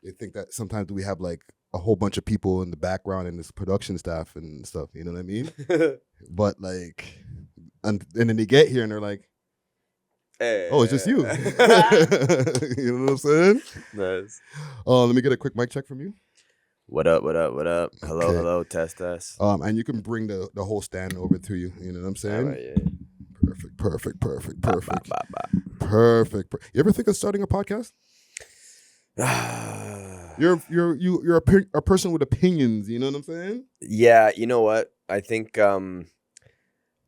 they think that sometimes we have like a whole bunch of people in the background and this production staff and stuff. You know what I mean? But like, and then they get here and they're like, Hey. "Oh, it's just you." You know what I'm saying? Nice. Let me get a quick mic check from you. What up? What up? What up? Hello, Okay. hello. Test us. And you can bring the whole stand over to you. You know what I'm saying? All right, yeah. Perfect. Ba. Perfect. You ever think of starting a podcast? You're a person with opinions. You know what I'm saying? Yeah, you know what? I think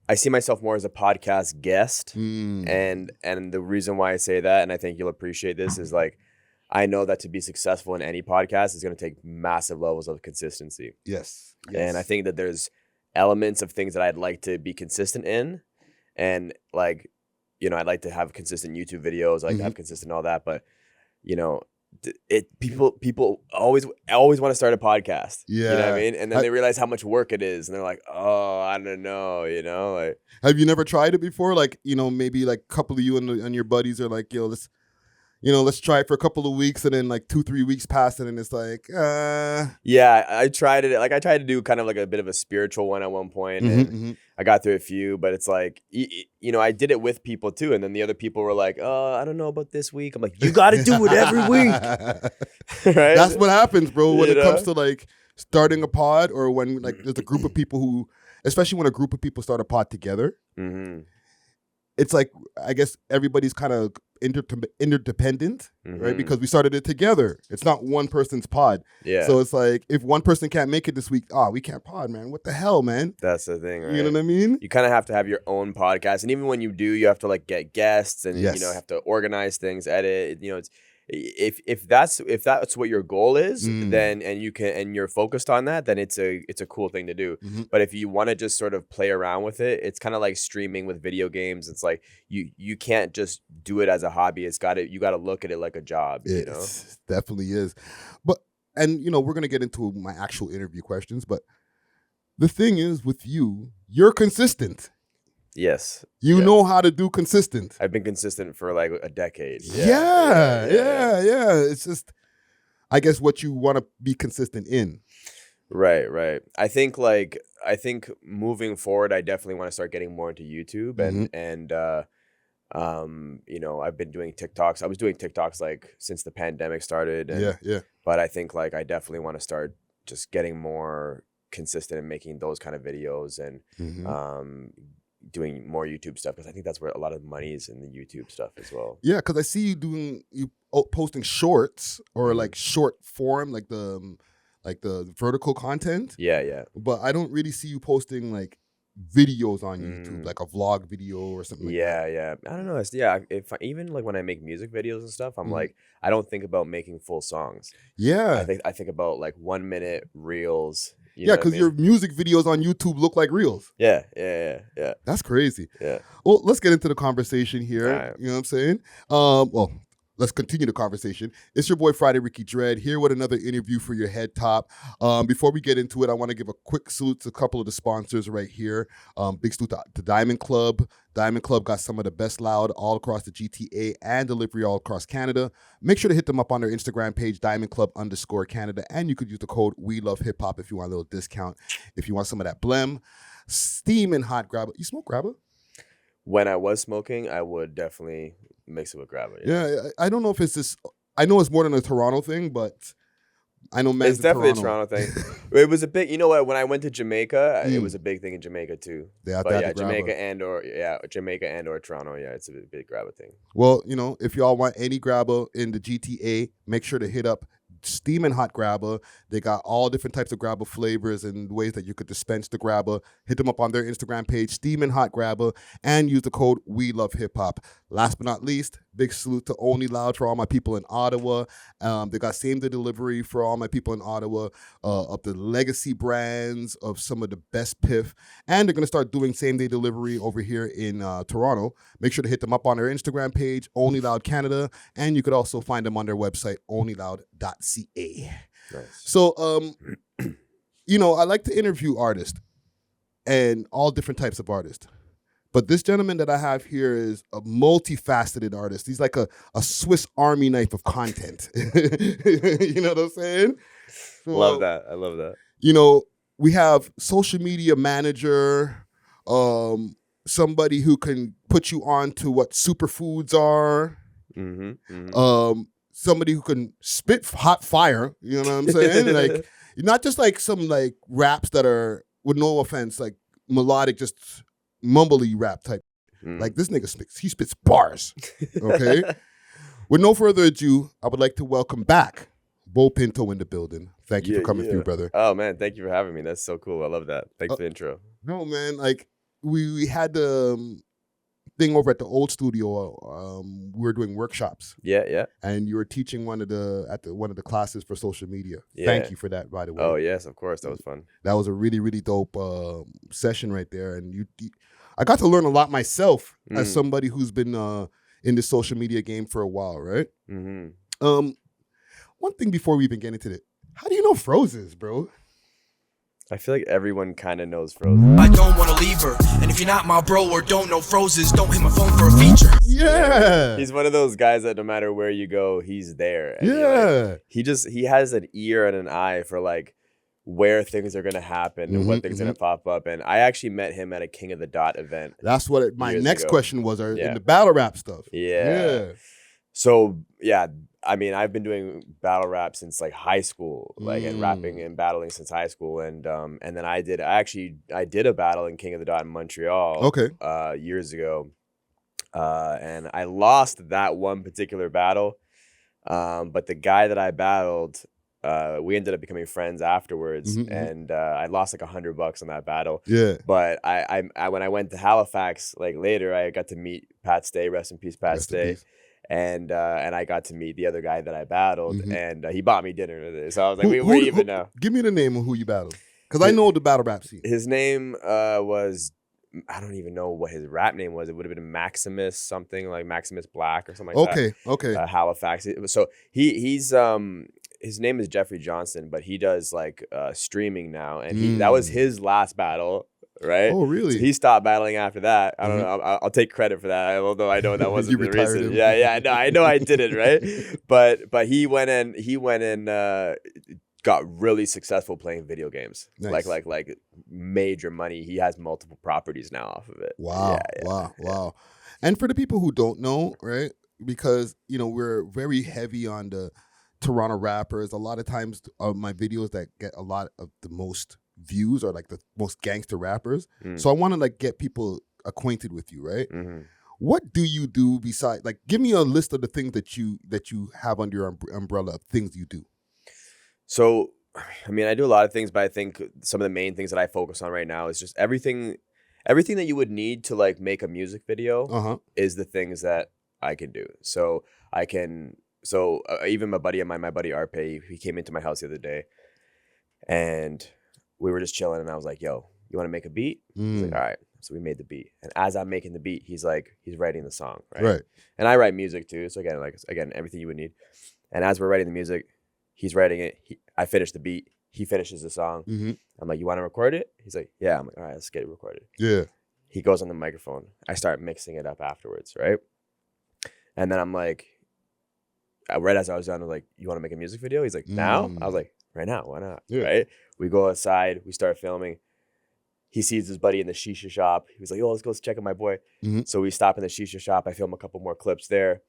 I see myself more as a podcast guest, and the reason why I say that, and I think you'll appreciate this, is like I know that to be successful in any podcast is going to take massive levels of consistency. Yes. And I think that there's elements of things that I'd like to be consistent in, and like, you know, I'd like to have consistent YouTube videos, I like to have consistent all that, but you know, people always want to start a podcast. Yeah. You know what I mean? And then they realize how much work it is, and they're like, oh, I don't know, you know? Like, have you never tried it before? Like, you know, maybe like a couple of you and your buddies are like, yo, let's try it for a couple of weeks, and then like 2-3 weeks pass, and then it's like, Yeah, I tried it. Like I tried to do kind of like a bit of a spiritual one at one point, and I got through a few, but it's like, you know, I did it with people too, and then the other people were like, oh, I don't know about this week. I'm like, you got to do it every week. Right? That's what happens, bro, when You it know? comes to like starting a pod, or when like there's a group of people who, especially when a group of people start a pod together, it's like, I guess everybody's kind of interdependent, right? Because we started it together. It's not one person's pod. Yeah. So it's like, if one person can't make it this week, we can't pod, man. What the hell, man? That's the thing, right? You know what I mean? You kind of have to have your own podcast, and even when you do, you have to like get guests, and you know, have to organize things, edit. You know, it's if that's what your goal is, then and you're focused on that, then it's a cool thing to do. But if you want to just sort of play around with it, it's kind of like streaming with video games. It's like you can't just do it as a hobby. You got to look at it like a job. You know? It definitely is. And you know, we're gonna get into my actual interview questions, but the thing is with you're consistent. Yes. You know how to do consistent. I've been consistent for like a decade. Yeah. It's just, I guess, what you want to be consistent in. Right. I think moving forward, I definitely want to start getting more into YouTube, and you know, I've been doing TikToks. I was doing TikToks like since the pandemic started. And, But I think like I definitely want to start just getting more consistent in making those kind of videos, and doing more YouTube stuff, because I think that's where a lot of money is, in the YouTube stuff as well. Yeah, because I see you posting shorts, or like short form, like the vertical content. Yeah. But I don't really see you posting like videos on YouTube, like a vlog video or something like that. Yeah. I don't know. Even like when I make music videos and stuff, I'm like, I don't think about making full songs. Yeah. I think about like 1 minute reels. Because your music videos on YouTube look like reels. Yeah. That's crazy. Yeah. Well, let's get into the conversation here. Right. You know what I'm saying? Well, let's continue the conversation. It's your boy Friday Ricky Dread here with another interview for your head top. Before we get into it, I want to give a quick salute to a couple of the sponsors right here. Big salute to Diamond Club. Diamond Club got some of the best loud all across the GTA and delivery all across Canada. Make sure to hit them up on their Instagram page, diamondclub_Canada, and you could use the code WeLoveHipHop if you want a little discount. If you want some of that blem, steaming hot grabber. You smoke grabber? When I was smoking, I would definitely mix it with grabber. Yeah, I don't know if it's this. I know it's more than a Toronto thing, but I know it's definitely a Toronto thing. It was a big, you know what? When I went to Jamaica, it was a big thing in Jamaica too. Jamaica and or Toronto. Yeah, it's a big grabber thing. Well, you know, if y'all want any grabber in the GTA, make sure to hit up Steaming Hot Grabber. They got all different types of grabber flavors and ways that you could dispense the grabber. Hit them up on their Instagram page, Steaming Hot Grabber, and use the code WeLoveHipHop. Last but not least, big salute to Only Loud for all my people in Ottawa. They got same-day delivery for all my people in Ottawa of the legacy brands of some of the best piff. And they're going to start doing same-day delivery over here in Toronto. Make sure to hit them up on their Instagram page, Only Loud Canada. And you could also find them on their website, onlyloud.ca. Nice. So, you know, I like to interview artists and all different types of artists. But this gentleman that I have here is a multifaceted artist. He's like a Swiss Army knife of content. You know what I'm saying? So, love that. I love that. You know, we have social media manager, somebody who can put you on to what superfoods are, somebody who can spit hot fire, you know what I'm saying? Like, not just like some like raps that are, with no offense, like melodic, just mumbly rap type. Like this nigga spits bars, okay? With no further ado, I would like to welcome back BEAU Pinto in the building. Thank you for coming through, brother. Oh man, thank you for having me. That's so cool. I love that. Thanks for the intro. No, man, like we had the thing over at the old studio. We were doing workshops. Yeah. And you were teaching one of the classes for social media. Yeah. Thank you for that, by the way. Oh yes, of course. That was fun. That was a really, really dope session right there. And I got to learn a lot myself as somebody who's been in the social media game for a while, right? One thing before we even get into it, how do you know Frosses, bro? I feel like everyone kind of knows Frosses. I don't want to leave her, and if you're not my bro or don't know Frosses, don't hit my phone for a feature. Yeah. He's one of those guys that no matter where you go, he's there. And yeah. He has an ear and an eye for like where things are going to happen and what things are going to pop up. And I actually met him at a King of the Dot event. That's what my next question was, in the battle rap stuff. Yeah. So, yeah, I mean, I've been doing battle rap since like high school, like and rapping and battling since high school. And then I did a battle in King of the Dot in Montreal years ago. And I lost that one particular battle. But the guy that I battled, we ended up becoming friends afterwards, and I lost like $100 on that battle. Yeah. But I when I went to Halifax, like later, I got to meet Pat Stay, rest in peace, Pat Stay, and I got to meet the other guy that I battled, and he bought me dinner. So I was like, we're even now. Give me the name of who you battled, because I know the battle rap scene. His name was, I don't even know what his rap name was. It would have been Maximus something, like Maximus Black or something like that. Okay. Halifax. So he's his name is Jeffrey Johnson, but he does like streaming now, and that was his last battle, right? Oh, really? So he stopped battling after that. I don't know. I'll take credit for that, although I know that wasn't the reason. Yeah. I know I did it, right? But he went in. Got really successful playing video games, like major money. He has multiple properties now off of it. Wow, wow. And for the people who don't know, right? Because we're very heavy on the Toronto rappers. A lot of times, my videos that get a lot of the most views are like the most gangster rappers. So I want to like get people acquainted with you, right? What do you do besides like? Give me a list of the things that you have under your umbrella of things you do. So, I mean, I do a lot of things, but I think some of the main things that I focus on right now is just everything that you would need to like make a music video is the things that I can do. So even my buddy of mine, my buddy Arpe, he came into my house the other day and we were just chilling and I was like, yo, you want to make a beat? He's like, all right. So we made the beat. And as I'm making the beat, he's writing the song, right? And I write music too. So again, everything you would need. And as we're writing the music, he's writing it. I finish the beat. He finishes the song. I'm like, you want to record it? He's like, yeah. I'm like, all right, let's get it recorded. Yeah. He goes on the microphone. I start mixing it up afterwards, right? And then I'm like, right as I was done, I was like, you want to make a music video? He's like, now? I was like, right now. Why not? Yeah. Right? We go outside. We start filming. He sees his buddy in the shisha shop. He was like, let's go check out my boy. So we stop in the shisha shop. I film a couple more clips there.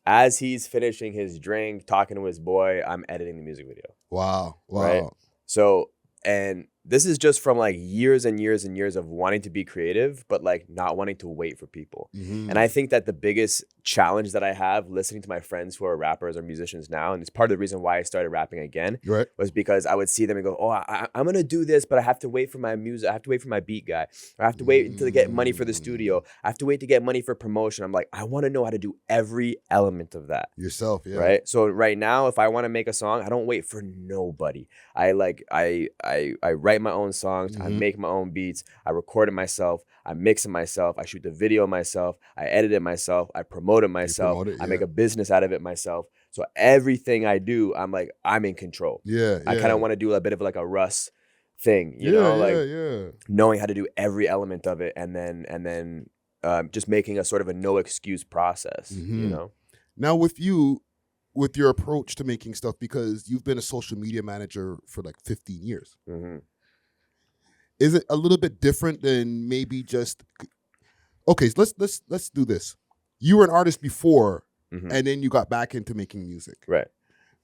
As he's finishing his drink, talking to his boy, I'm editing the music video. Wow. Right? So, and this is just from like years and years and years of wanting to be creative, but like not wanting to wait for people. And I think that the biggest challenge that I have listening to my friends who are rappers or musicians now, and it's part of the reason why I started rapping again, was because I would see them and go, I'm going to do this, but I have to wait for my music. I have to wait for my beat guy. Or I have to wait until I get money for the studio. I have to wait to get money for promotion. I'm like, I want to know how to do every element of that. Yourself, yeah. Right? So right now, if I want to make a song, I don't wait for nobody. I write my own songs. I make my own beats. I record it myself. I mix it myself. I shoot the video myself. I edit it myself. I promote it myself. I make a business out of it myself. So everything I do, I'm like, I'm in control. Yeah. I kind of want to do a bit of like a Russ thing, you know, like knowing how to do every element of it, and then just making a sort of a no excuse process, you know? Now with your approach to making stuff, because you've been a social media manager for like 15 years, is it a little bit different than maybe just, okay, so let's do this. You were an artist before, and then you got back into making music. Right.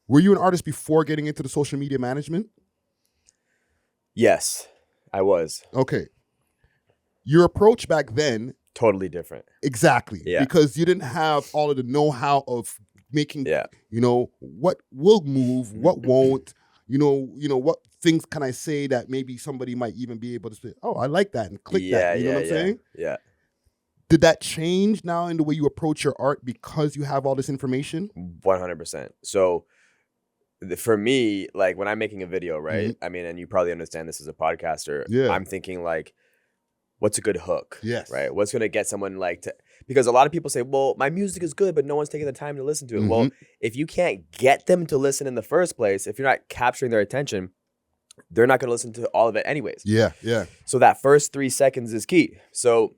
Were you an artist before getting into the social media management? Yes, I was. Okay. Your approach back then. Totally different. Exactly. Yeah. Because you didn't have all of the know-how of making, you know, what will move, what won't, you know, what things can I say that maybe somebody might even be able to say, oh, I like that, and click that. You know what I'm saying? Yeah. Did that change now in the way you approach your art because you have all this information? 100%. So for me, like when I'm making a video, right? I mean, and you probably understand this as a podcaster. Yeah. I'm thinking like, what's a good hook? Yes. Right? What's going to get someone like to, because a lot of people say, well, my music is good, but no one's taking the time to listen to it. Well, if you can't get them to listen in the first place, if you're not capturing their attention, they're not going to listen to all of it anyways. Yeah, yeah. So that first 3 seconds is key. So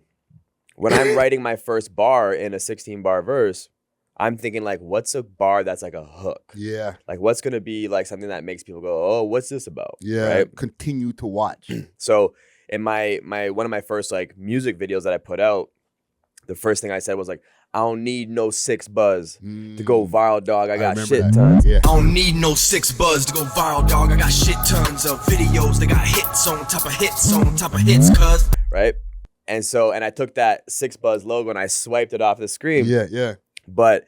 when I'm writing my first bar in a 16-bar verse, I'm thinking like, what's a bar that's like a hook? Yeah. Like what's going to be like something that makes people go, oh, what's this about? Yeah. Right? Continue to watch. So in my one of my first like music videos that I put out, the first thing I said was like, I don't need no 6 buzz to go viral, dog. I got shit tons. Yeah. I don't need no 6 buzz to go viral, dog. I got shit tons of videos that got hits on top of hits on top of hits, cuz. Right? And so, and I took that 6 buzz logo and I swiped it off the screen. Yeah, yeah. But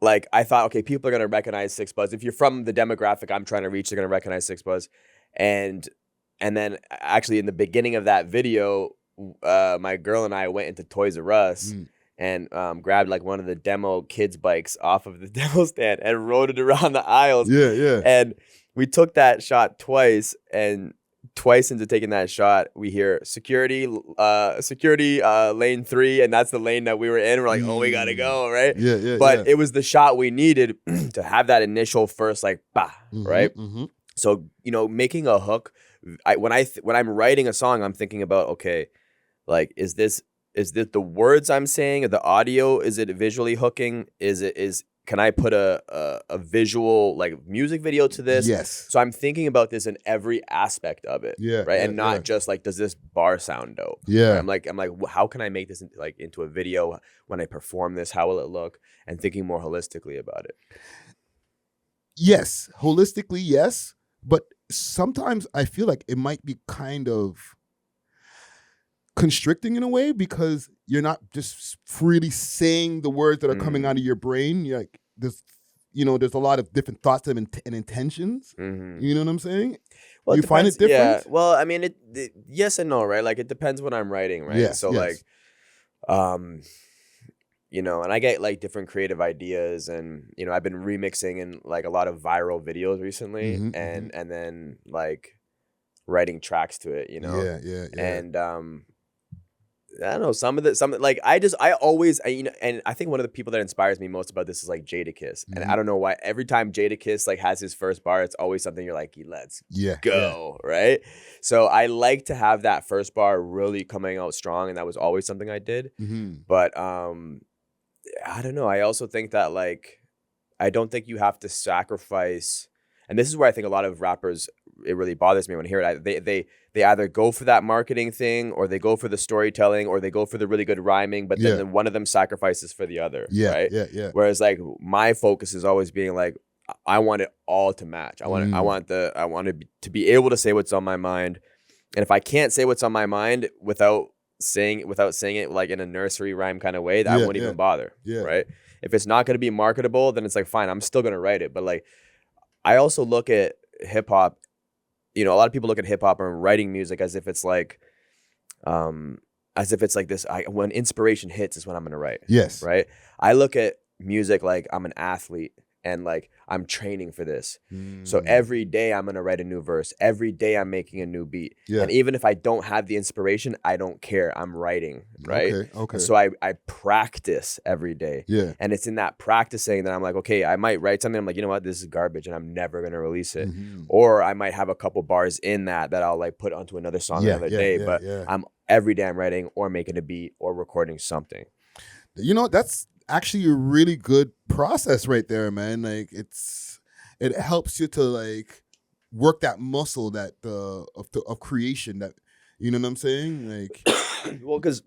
like, I thought, okay, people are going to recognize 6 buzz. If you're from the demographic I'm trying to reach, they're going to recognize 6 buzz. And then actually in the beginning of that video, my girl and I went into Toys R Us and grabbed like one of the demo kids bikes off of the demo stand and rode it around the aisles. Yeah, yeah. And we took that shot twice, and twice into taking that shot, we hear security lane 3, and that's the lane that we were in. We're like, oh, we gotta go, right? Yeah, yeah. But it was the shot we needed to have that initial first like bah, right? So, you know, making a hook, when I'm writing a song, I'm thinking about, okay, like is this the words I'm saying, the audio, is it visually hooking? Can I put a visual like music video to this? Yes. So I'm thinking about this in every aspect of it. Yeah. Right. Yeah, and not just like, does this bar sound dope? Yeah. Right? I'm like, how can I make this into a video? When I perform this, how will it look? And thinking more holistically about it. Yes. Holistically, yes. But sometimes I feel like it might be kind of constricting in a way, because you're not just freely saying the words that are coming out of your brain. You're like, there's a lot of different thoughts and intentions. You know what I'm saying? Well, you find it different? Yeah. Well, I mean, it yes and no, right? Like it depends what I'm writing, right? Yes, so yes. like, you know, and I get like different creative ideas, and you know, I've been remixing in like a lot of viral videos recently, and then like writing tracks to it, you know. Yeah. And I don't know, some like I always you know, and I think one of the people that inspires me most about this is like Jadakiss, and I don't know why every time Jadakiss like has his first bar, it's always something you're like, let's go, right? So I like to have that first bar really coming out strong, and that was always something I did. But I don't know. I also think that like, I don't think you have to sacrifice, and this is where I think a lot of rappers, it really bothers me when I hear it. They either go for that marketing thing, or they go for the storytelling, or they go for the really good rhyming, but then one of them sacrifices for the other. Right? Yeah. Whereas like my focus is always being like, I want it all to match. I want to be able to say what's on my mind. And if I can't say what's on my mind without saying it like in a nursery rhyme kind of way, I won't even bother. Yeah. Right? If it's not going to be marketable, then it's like, fine, I'm still going to write it. But like, I also look at hip hop, you know, a lot of people look at hip hop and writing music as if it's like this. When inspiration hits is when I'm going to write. Yes. Right. I look at music like I'm an athlete, and like I'm training for this. So every day I'm going to write a new verse. Every day I'm making a new beat. Yeah. And even if I don't have the inspiration, I don't care. I'm writing, right? Okay. And so I practice every day. Yeah. And it's in that practicing that I'm like, okay, I might write something. I'm like, you know what? This is garbage, and I'm never going to release it. Or I might have a couple bars in that I'll like put onto another song another day. But every day I'm writing or making a beat or recording something. You know, that's actually a really good process right there, man. Like it helps you to like work that muscle that of creation, that, you know what I'm saying? Like Well, because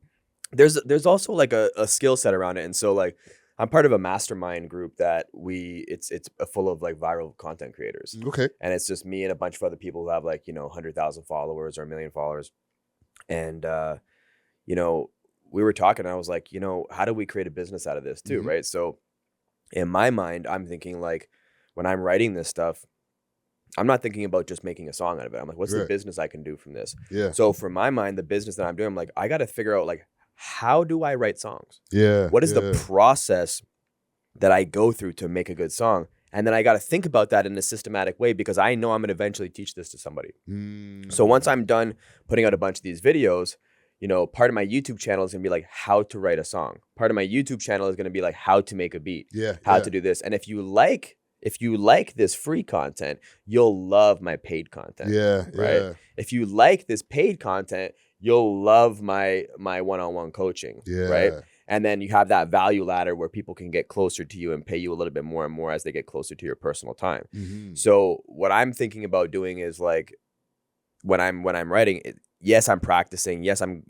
there's also like a skill set around it. And so like I'm part of a mastermind group that it's full of like viral content creators. Okay. And it's just me and a bunch of other people who have like, 100,000 followers or 1 million followers. And we were talking, and I was like, how do we create a business out of this too? Right. So in my mind, I'm thinking like, when I'm writing this stuff, I'm not thinking about just making a song out of it. I'm like, what's the business I can do from this? Yeah. So for my mind, the business that I'm doing, I'm like, I got to figure out like, how do I write songs? Yeah. What is the process that I go through to make a good song? And then I got to think about that in a systematic way, because I know I'm going to eventually teach this to somebody. So once I'm done putting out a bunch of these videos, part of my YouTube channel is going to be like how to write a song. Part of my YouTube channel is going to be like how to make a beat, how to do this. And if you like this free content, you'll love my paid content. Right. Yeah. If you like this paid content, you'll love my one-on-one coaching. Right. And then you have that value ladder where people can get closer to you and pay you a little bit more and more as they get closer to your personal time. So what I'm thinking about doing is like, when I'm writing, yes, I'm practicing. Yes, I'm,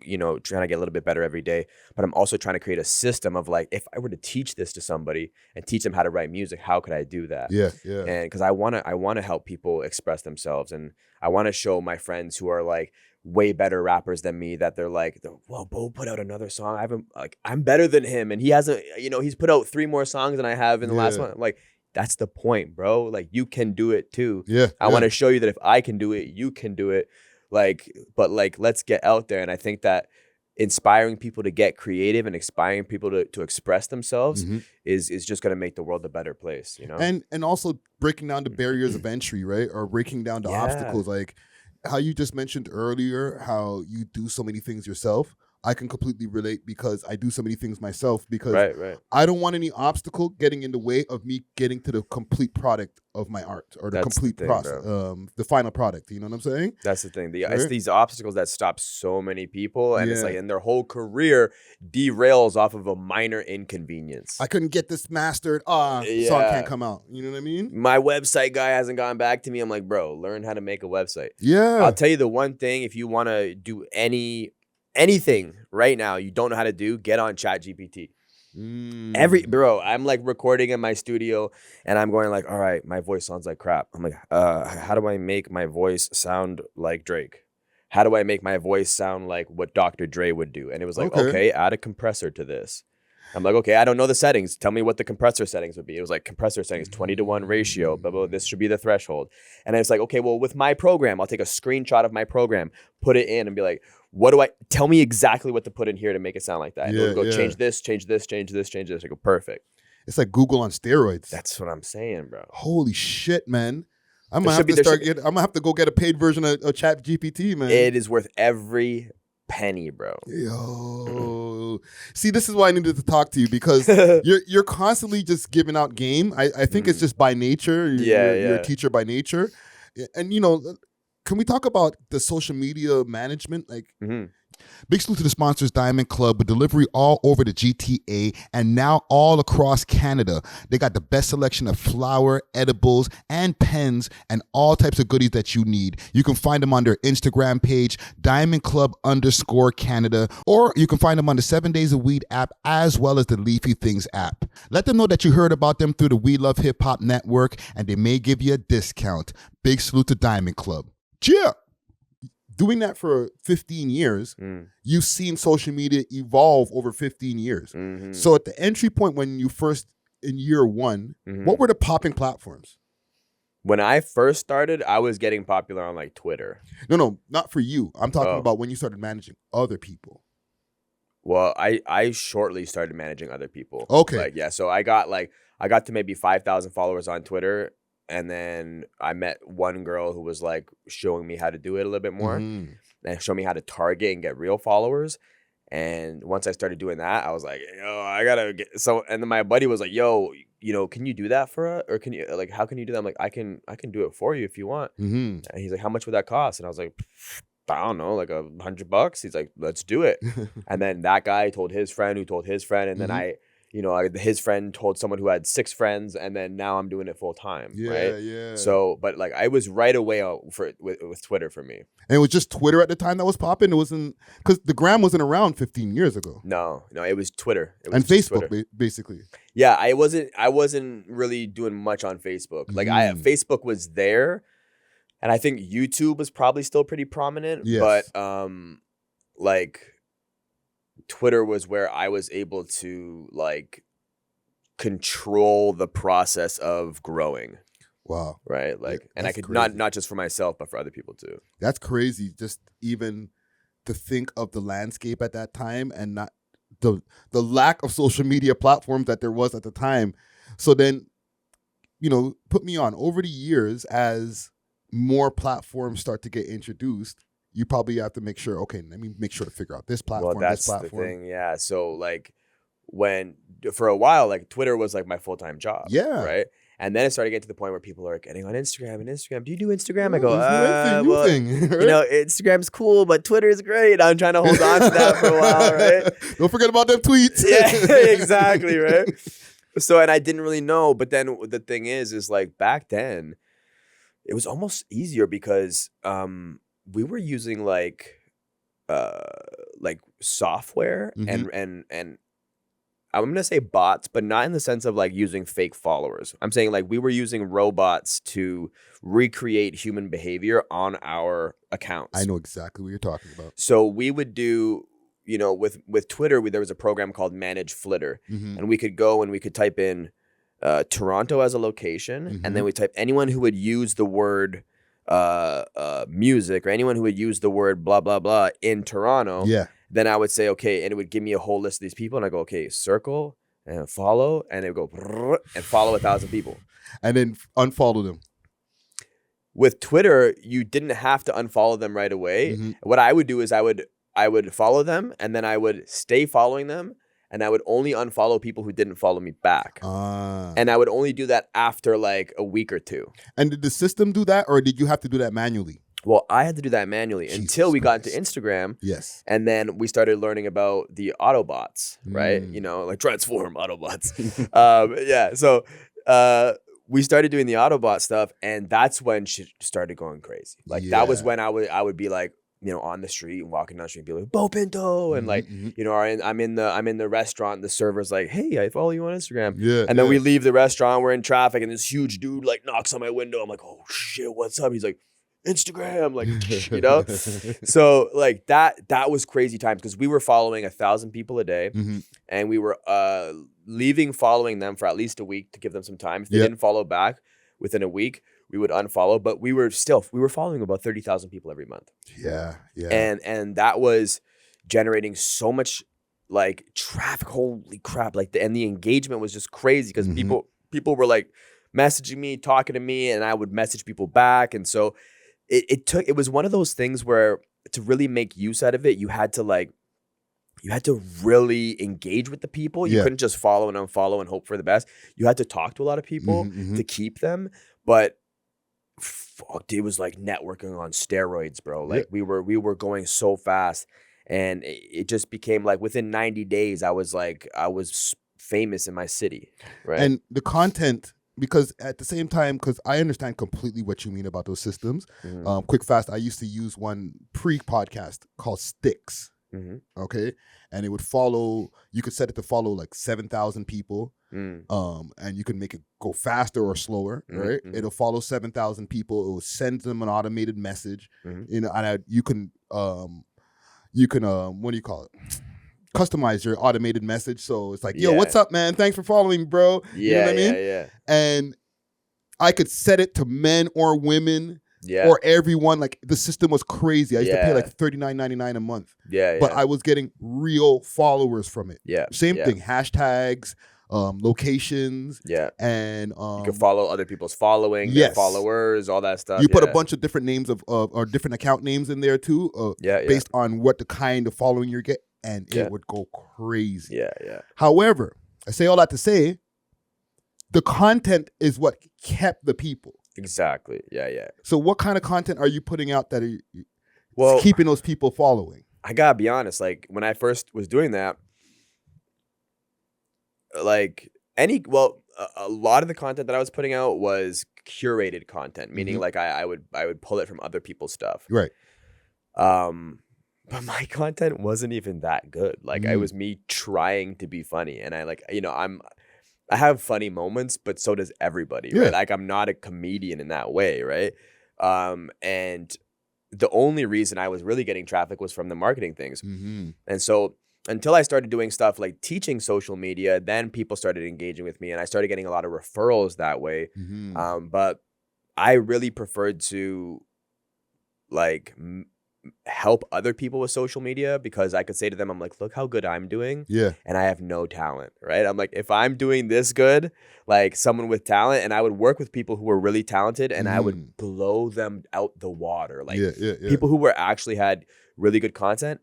trying to get a little bit better every day, but I'm also trying to create a system of like, if I were to teach this to somebody and teach them how to write music, how could I do that? Yeah. And because I want to help people express themselves, and I want to show my friends who are like way better rappers than me that they're like, well, Bo put out another song. I'm better than him, and he hasn't, he's put out 3 more songs than I have in the last one. I'm like, that's the point, bro. Like, you can do it too. I want to show you that if I can do it, you can do it. But let's get out there. And I think that inspiring people to get creative and inspiring people to express themselves is just going to make the world a better place, And also breaking down the barriers of entry, right? Or breaking down the obstacles, like how you just mentioned earlier, how you do so many things yourself. I can completely relate, because I do so many things myself, because I don't want any obstacle getting in the way of me getting to the complete product of my art, or the complete process, the final product. You know what I'm saying? That's the thing. It's these obstacles that stop so many people, and it's like, and their whole career derails off of a minor inconvenience. I couldn't get this mastered. Song can't come out. You know what I mean? My website guy hasn't gotten back to me. I'm like, bro, learn how to make a website. Yeah. I'll tell you the one thing, if you want to do anything right now you don't know how to do, get on ChatGPT. Bro, I'm like recording in my studio, and I'm going like, all right, my voice sounds like crap. I'm like, how do I make my voice sound like Drake? How do I make my voice sound like what Dr. Dre would do? And it was like, okay, add a compressor to this. I'm like, okay, I don't know the settings. Tell me what the compressor settings would be. It was like compressor settings, 20-to-1 ratio, blah, blah, this should be the threshold. And I was like, okay, well, with my program, I'll take a screenshot of my program, put it in, and be like, tell me exactly what to put in here to make it sound like that. And it'll go change this, change this, change this, change this. I go, perfect. It's like Google on steroids. That's what I'm saying, bro. Holy shit, man. I'm gonna have to go get a paid version of ChatGPT, man. It is worth every penny, bro. Yo, see, this is why I needed to talk to you, because you're constantly just giving out game. I think it's just by nature. You're a teacher by nature, and can we talk about the social media management? Like, big salute to the sponsors, Diamond Club, with delivery all over the GTA and now all across Canada. They got the best selection of flour, edibles, and pens, and all types of goodies that you need. You can find them on their Instagram page, DiamondClub_Canada, or you can find them on the 7 Days of Weed app, as well as the Leafy Things app. Let them know that you heard about them through the We Love Hip Hop Network, and they may give you a discount. Big salute to Diamond Club. Cheer! Doing that for 15 years, you've seen social media evolve over 15 years. So at the entry point, when you first, in year 1, what were the popping platforms? When I first started, I was getting popular on like Twitter. No, not for you. I'm talking about when you started managing other people. Well, I shortly started managing other people. Okay. So I got to maybe 5,000 followers on Twitter. And then I met one girl who was like showing me how to do it a little bit more, and show me how to target and get real followers. And once I started doing that, I was like, yo, I gotta get so. And then my buddy was like, yo, can you do that for us? Or can you, like, how can you do that? I'm like, I can do it for you if you want. And he's like, how much would that cost? And I was like, I don't know, like $100. He's like, let's do it. And then that guy told his friend who told his friend. And then his friend told someone who had 6 friends. And then now I'm doing it full time. Right. Yeah. So, but like I was right away out with Twitter for me. And it was just Twitter at the time that was popping. It wasn't, because the gram wasn't around 15 years ago. No, it was Twitter. It was and Facebook, Twitter. Basically. Yeah, I wasn't really doing much on Facebook. Like Facebook was there. And I think YouTube was probably still pretty prominent, but like Twitter was where I was able to like control the process of growing. Wow. Right? Like, and I could crazy. not just for myself, but for other people too. That's crazy. Just even to think of the landscape at that time and not the lack of social media platforms that there was at the time. So then, put me on over the years as more platforms start to get introduced, you probably have to make sure, okay, let me make sure to figure out this platform, well, that's this platform. The thing, yeah. So like for a while, like Twitter was like my full-time job. Yeah. Right. And then it started getting to the point where people are getting on Instagram. Do you do Instagram? I go, new thing, right? Instagram's cool, but Twitter's great. I'm trying to hold on to that for a while, right? Don't forget about them tweets. Yeah, exactly, right? So, and I didn't really know. But then the thing is like back then, it was almost easier because we were using like software and I'm gonna say bots, but not in the sense of like using fake followers. I'm saying like we were using robots to recreate human behavior on our accounts. I know exactly what you're talking about. So we would do, with Twitter, there was a program called Manage Flitter, and we could go and we could type in Toronto as a location, and then we type anyone who would use the word music or anyone who would use the word blah blah blah in Toronto. Yeah. Then I would say, okay, and it would give me a whole list of these people. And I go, okay, circle and follow. And it would go and follow 1,000 people. And then unfollow them. With Twitter, you didn't have to unfollow them right away. What I would do is I would follow them and then I would stay following them. And I would only unfollow people who didn't follow me back. And I would only do that after like a week or 2. And did the system do that or did you have to do that manually? Well, I had to do that manually until we got into Instagram. Yes. And then we started learning about the Autobots, right? Like transform Autobots. Yeah. So we started doing the Autobot stuff, and that's when shit started going crazy. Like that was when I would be like, on the street and walking down the street and be like, BEAU Pinto. And like, I'm in the restaurant and the server's like, hey, I follow you on Instagram. Yeah. And then we leave the restaurant, we're in traffic, and this huge dude like knocks on my window. I'm like, oh shit, what's up? He's like, Instagram, like, so like that was crazy times because we were following 1,000 people a day, and we were leaving following them for at least a week to give them some time. If they didn't follow back within a week, we would unfollow, but we were following about 30,000 people every month. Yeah. And that was generating so much like traffic. Holy crap! Like and the engagement was just crazy because people were like messaging me, talking to me, and I would message people back, and so. It was one of those things where to really make use out of it, you had to really engage with the people. You couldn't just follow and unfollow and hope for the best. You had to talk to a lot of people to keep them. But fuck, it was like networking on steroids, bro. Like we were going so fast, and it just became like within 90 days, I was famous in my city, right? And the content. Because at the same time, because I understand completely what you mean about those systems. Quick Fast, I used to use one pre-podcast called Sticks. Okay, and it would follow. You could set it to follow like 7,000 people, and you can make it go faster or slower. Right, it'll follow 7,000 people. It will send them an automated message. And you can what do you call it? Customize your automated message. So it's like, yo, what's up, man? Thanks for following, bro. You know what I mean? Yeah. And I could set it to men or women or everyone. Like the system was crazy. I used to pay like $39.99 a month. But I was getting real followers from it. Same thing. Hashtags, locations. And you can follow other people's following, their followers, all that stuff. You put a bunch of different names or different account names in there too. Based on what the kind of following you get. And it would go crazy. However, I say all that to say, the content is what kept the people. Exactly. Yeah. So what kind of content are you putting out that Well, keeping those people following? I gotta be honest. Like when I first was doing that, like a lot of the content that I was putting out was curated content, meaning like I would pull it from other people's stuff. Right. But my content wasn't even that good. Like it was me trying to be funny, and I have funny moments, but so does everybody, right? Like I'm not a comedian in that way, right? And the only reason I was really getting traffic was from the marketing things. And so until I started doing stuff like teaching social media, then people started engaging with me and I started getting a lot of referrals that way. But I really preferred to like help other people with social media because I could say to them, I'm like, look how good I'm doing. Yeah. And I have no talent, right? I'm like, if I'm doing this good, like someone with talent, and I would work with people who were really talented and I would blow them out the water. Like people who were actually had really good content,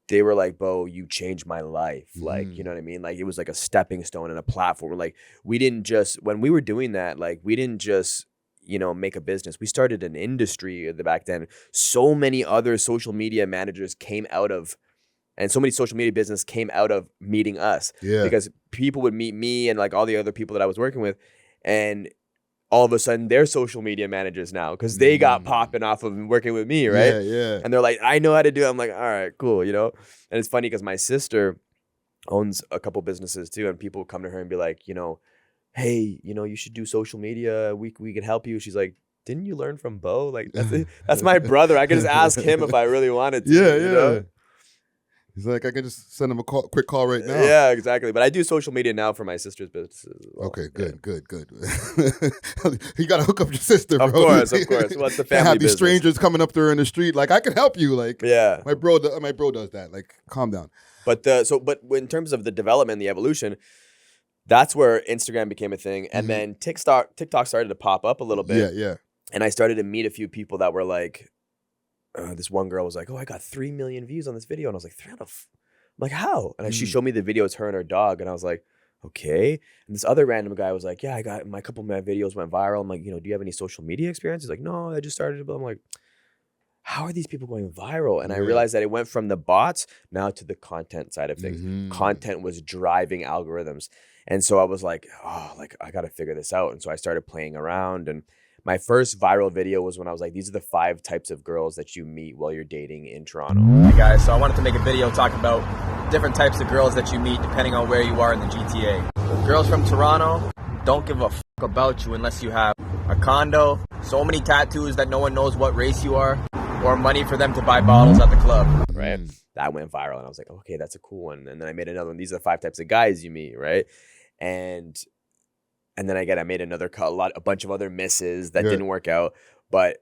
they were like, Bo, you changed my life. Like, you know what I mean? Like it was like a stepping stone and a platform. Like we didn't just, when we were doing that, like we didn't just, make a business. We started an industry back then. So many other social media managers came out of, and so many social media business came out of meeting us. Because people would meet me and like all the other people that I was working with. And all of a sudden they're social media managers now because they got popping off of working with me, right? And they're like, I know how to do it. I'm like, all right, cool, And it's funny because my sister owns a couple businesses too. And people come to her and be like, hey, you should do social media. We can help you. She's like, didn't you learn from Bo? Like that's my brother. I could just ask him if I really wanted to. Yeah. He's like, I can just send him a quick call right now. Yeah, exactly. But I do social media now for my sister's businesses as well. Okay, good. You got to hook up your sister, bro. Of course. What's the family have these business? strangers coming up to her in the street like, I can help you. Like, yeah, my bro does that. Like, calm down. But in terms of the development, the evolution, that's where Instagram became a thing, and then TikTok started to pop up a little bit. Yeah. And I started to meet a few people that were like, this one girl was like, "Oh, I got 3 million views on this video," and I was like, I'm like, how? And she showed me the videos, her and her dog, and I was like, okay. And this other random guy was like, yeah, I got a couple of my videos went viral. I'm like, do you have any social media experience? He's like, no, I just started. But I'm like, how are these people going viral? And I realized that it went from the bots now to the content side of things. Content was driving algorithms. And so I was like, I got to figure this out. And so I started playing around. And my first viral video was when I was like, these are the 5 types of girls that you meet while you're dating in Toronto. Hey guys, so I wanted to make a video talking about different types of girls that you meet depending on where you are in the GTA. Girls from Toronto don't give a fuck about you unless you have a condo, so many tattoos that no one knows what race you are, or money for them to buy bottles at the club. Right? That went viral. And I was like, okay, that's a cool one. And then I made another one. These are the 5 types of guys you meet, right? And then I made a bunch of other misses that didn't work out. But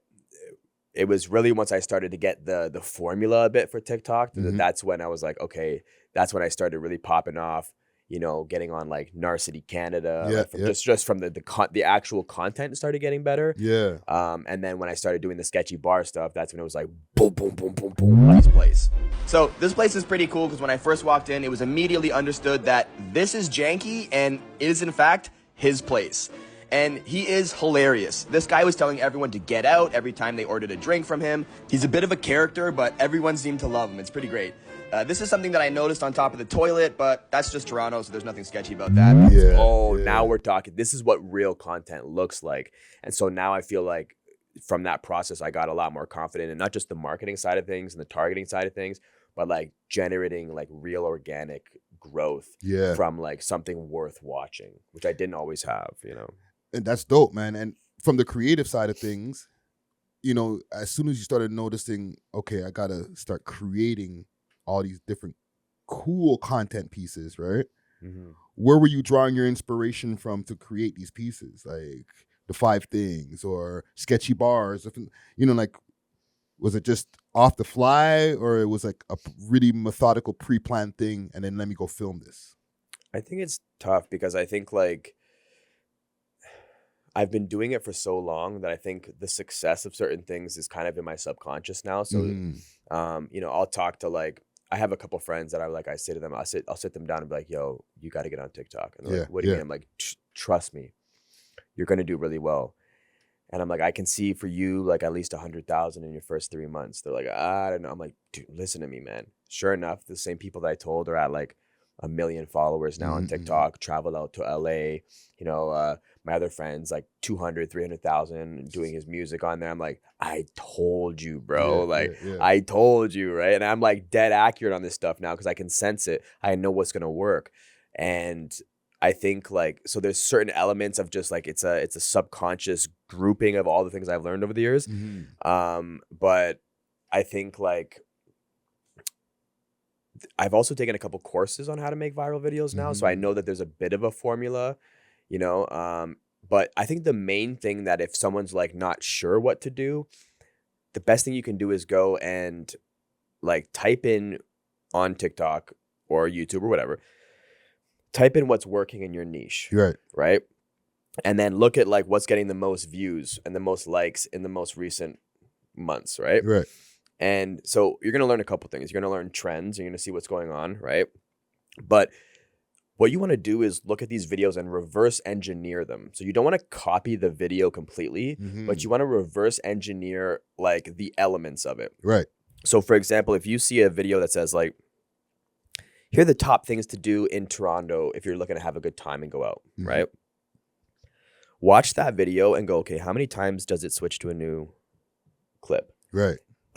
it was really once I started to get the formula a bit for TikTok, that's when I was like, okay, that's when I started really popping off, getting on like Narcity Canada, just from the actual content started getting better. Yeah. And then when I started doing the sketchy bar stuff, that's when it was like boom, boom, boom, boom, boom, nice place. So this place is pretty cool because when I first walked in, it was immediately understood that this is Janky and it is in fact his place. And he is hilarious. This guy was telling everyone to get out every time they ordered a drink from him. He's a bit of a character, but everyone seemed to love him. It's pretty great. This is something that I noticed on top of the toilet, but that's just Toronto, so there's nothing sketchy about that. Now we're talking. This is what real content looks like. And so now I feel like from that process, I got a lot more confident in not just the marketing side of things and the targeting side of things, but like generating like real organic growth from like something worth watching, which I didn't always have, And that's dope, man. And from the creative side of things, as soon as you started noticing, okay, I got to start creating all these different cool content pieces, right? Where were you drawing your inspiration from to create these pieces? Like the 5 things or sketchy bars, like, was it just off the fly or it was like a really methodical pre-planned thing and then let me go film this? I think it's tough because I think like I've been doing it for so long that I think the success of certain things is kind of in my subconscious now. So, I'll talk to like, I have a couple friends that I say to them, I'll sit them down and be like, yo, you got to get on TikTok. And they're like, what do you mean? I'm like, trust me, you're going to do really well. And I'm like, I can see for you like at least 100,000 in your first 3 months. They're like, I don't know. I'm like, dude, listen to me, man. Sure enough, the same people that I told are at like 1 million followers now on TikTok, traveled out to LA, you know, my other friends like 200, 300,000 doing his music on there. I'm like, I told you, bro. I told you, right? And I'm like dead accurate on this stuff now because I can sense it. I know what's gonna work. And I think like, so there's certain elements of just like, it's a subconscious grouping of all the things I've learned over the years. But I think like, I've also taken a couple courses on how to make viral videos now. So I know that there's a bit of a formula, you know, but I think the main thing that if someone's like not sure what to do, the best thing you can do is go and like type in on TikTok or YouTube or whatever, type in what's working in your niche. Right. And then look at like what's getting the most views and the most likes in the most recent months. Right. And so you're going to learn a couple things. You're going to learn trends. You're going to see what's going on. Right. But what you want to do is look at these videos and reverse engineer them. So you don't want to copy the video completely, but you want to reverse engineer like the elements of it. So for example, if you see a video that says like, here are the top things to do in Toronto if you're looking to have a good time and go out, right? Watch that video and go, okay, how many times does it switch to a new clip?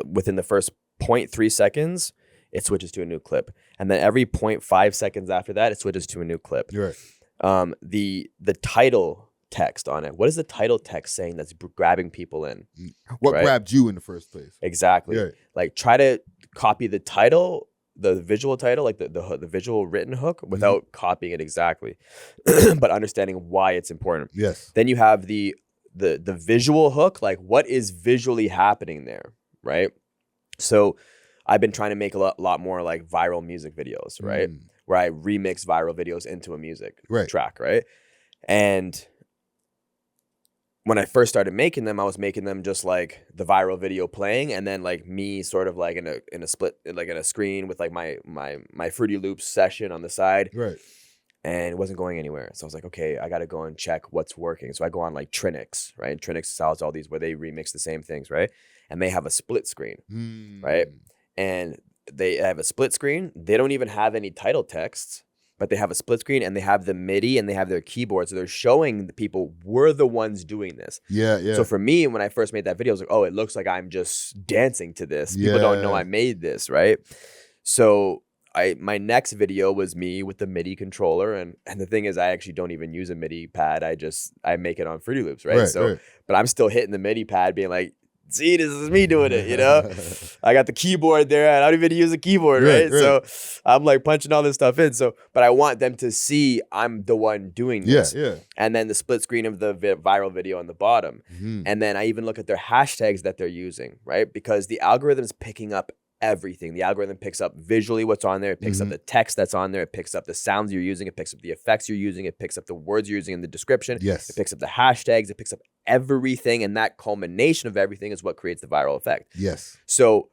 Within the first 0.3 seconds, it switches to a new clip. And then every 0.5 seconds after that, it switches to a new clip. The title text on it. What is the title text saying that's grabbing people in? What grabbed you in the first place? Exactly. Like try to copy the title, the visual title, like the visual written hook without copying it exactly, but understanding why it's important. Then you have the visual hook, like what is visually happening there, right? So I've been trying to make a lot more like viral music videos, right? Where I remix viral videos into a music track, right? And when I first started making them, I was making them just like the viral video playing, and then like me sort of like in a split, like in a screen with like my Fruity Loops session on the side, and it wasn't going anywhere. So I was like, okay, I got to go and check what's working. So I go on like Trinix, right? And Trinix sells all these where they remix the same things, right? And they have a split screen, right? And they have a split screen. They don't even have any title texts, but they have a split screen and they have the MIDI and they have their keyboard. So they're showing the people we're the ones doing this. So for me, when I first made that video, I was like, oh, it looks like I'm just dancing to this. People don't know I made this, right? So my next video was me with the MIDI controller. And the thing is, I actually don't even use a MIDI pad. I make it on Fruity Loops, right? But I'm still hitting the MIDI pad being like, see, this is me doing it, you know? I got the keyboard there. I don't even use a keyboard, right? So I'm like punching all this stuff in. So, but I want them to see I'm the one doing this. And then the split screen of the viral video on the bottom. And then I even look at their hashtags that they're using, right? Because the algorithm is picking up everything. The algorithm picks up visually what's on there. It picks up the text that's on there. It picks up the sounds you're using. It picks up the effects you're using. It picks up the words you're using in the description. It picks up the hashtags. It picks up everything. And that culmination of everything is what creates the viral effect. So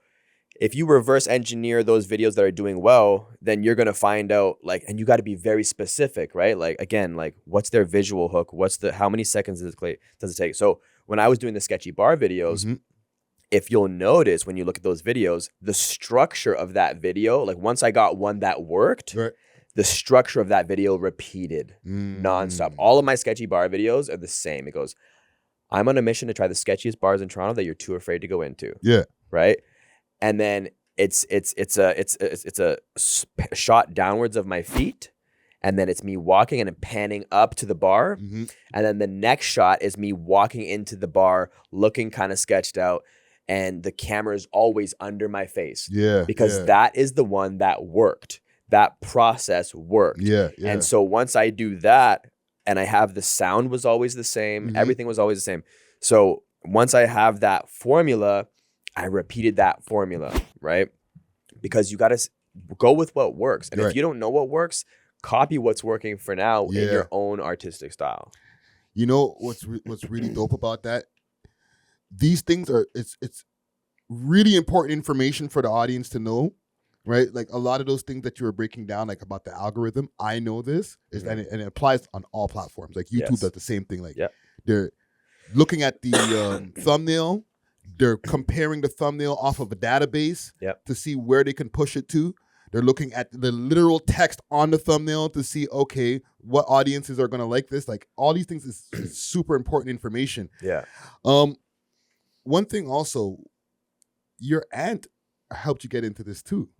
if you reverse engineer those videos that are doing well, then you're going to find out like, and you got to be very specific, right? Like, again, like what's their visual hook? How many seconds does it take? So when I was doing the sketchy bar videos, if you'll notice when you look at those videos, the structure of that video, like once I got one that worked, the structure of that video repeated nonstop. All of my sketchy bar videos are the same. It goes, I'm on a mission to try the sketchiest bars in Toronto that you're too afraid to go into. Right. And then it's a shot downwards of my feet. And then it's me walking and panning up to the bar. And then the next shot is me walking into the bar, looking kind of sketched out. And the camera is always under my face. Because that is the one that worked. That process worked. And so once I do that, and I have the sound was always the same, everything was always the same. So once I have that formula, I repeated that formula, right? Because you got to go with what works. And if you don't know what works, copy what's working for now in your own artistic style. You know what's really dope about that? These things are it's really important information for the audience to know, right? Like a lot of those things that you were breaking down, like about the algorithm, I know this and it applies on all platforms. Like YouTube does the same thing. Like looking at the thumbnail. They're comparing the thumbnail off of a database to see where they can push it to. They're looking at the literal text on the thumbnail to see, okay, what audiences are going to like this. Like all these things is super important information. Yeah. One thing also, your aunt helped you get into this too.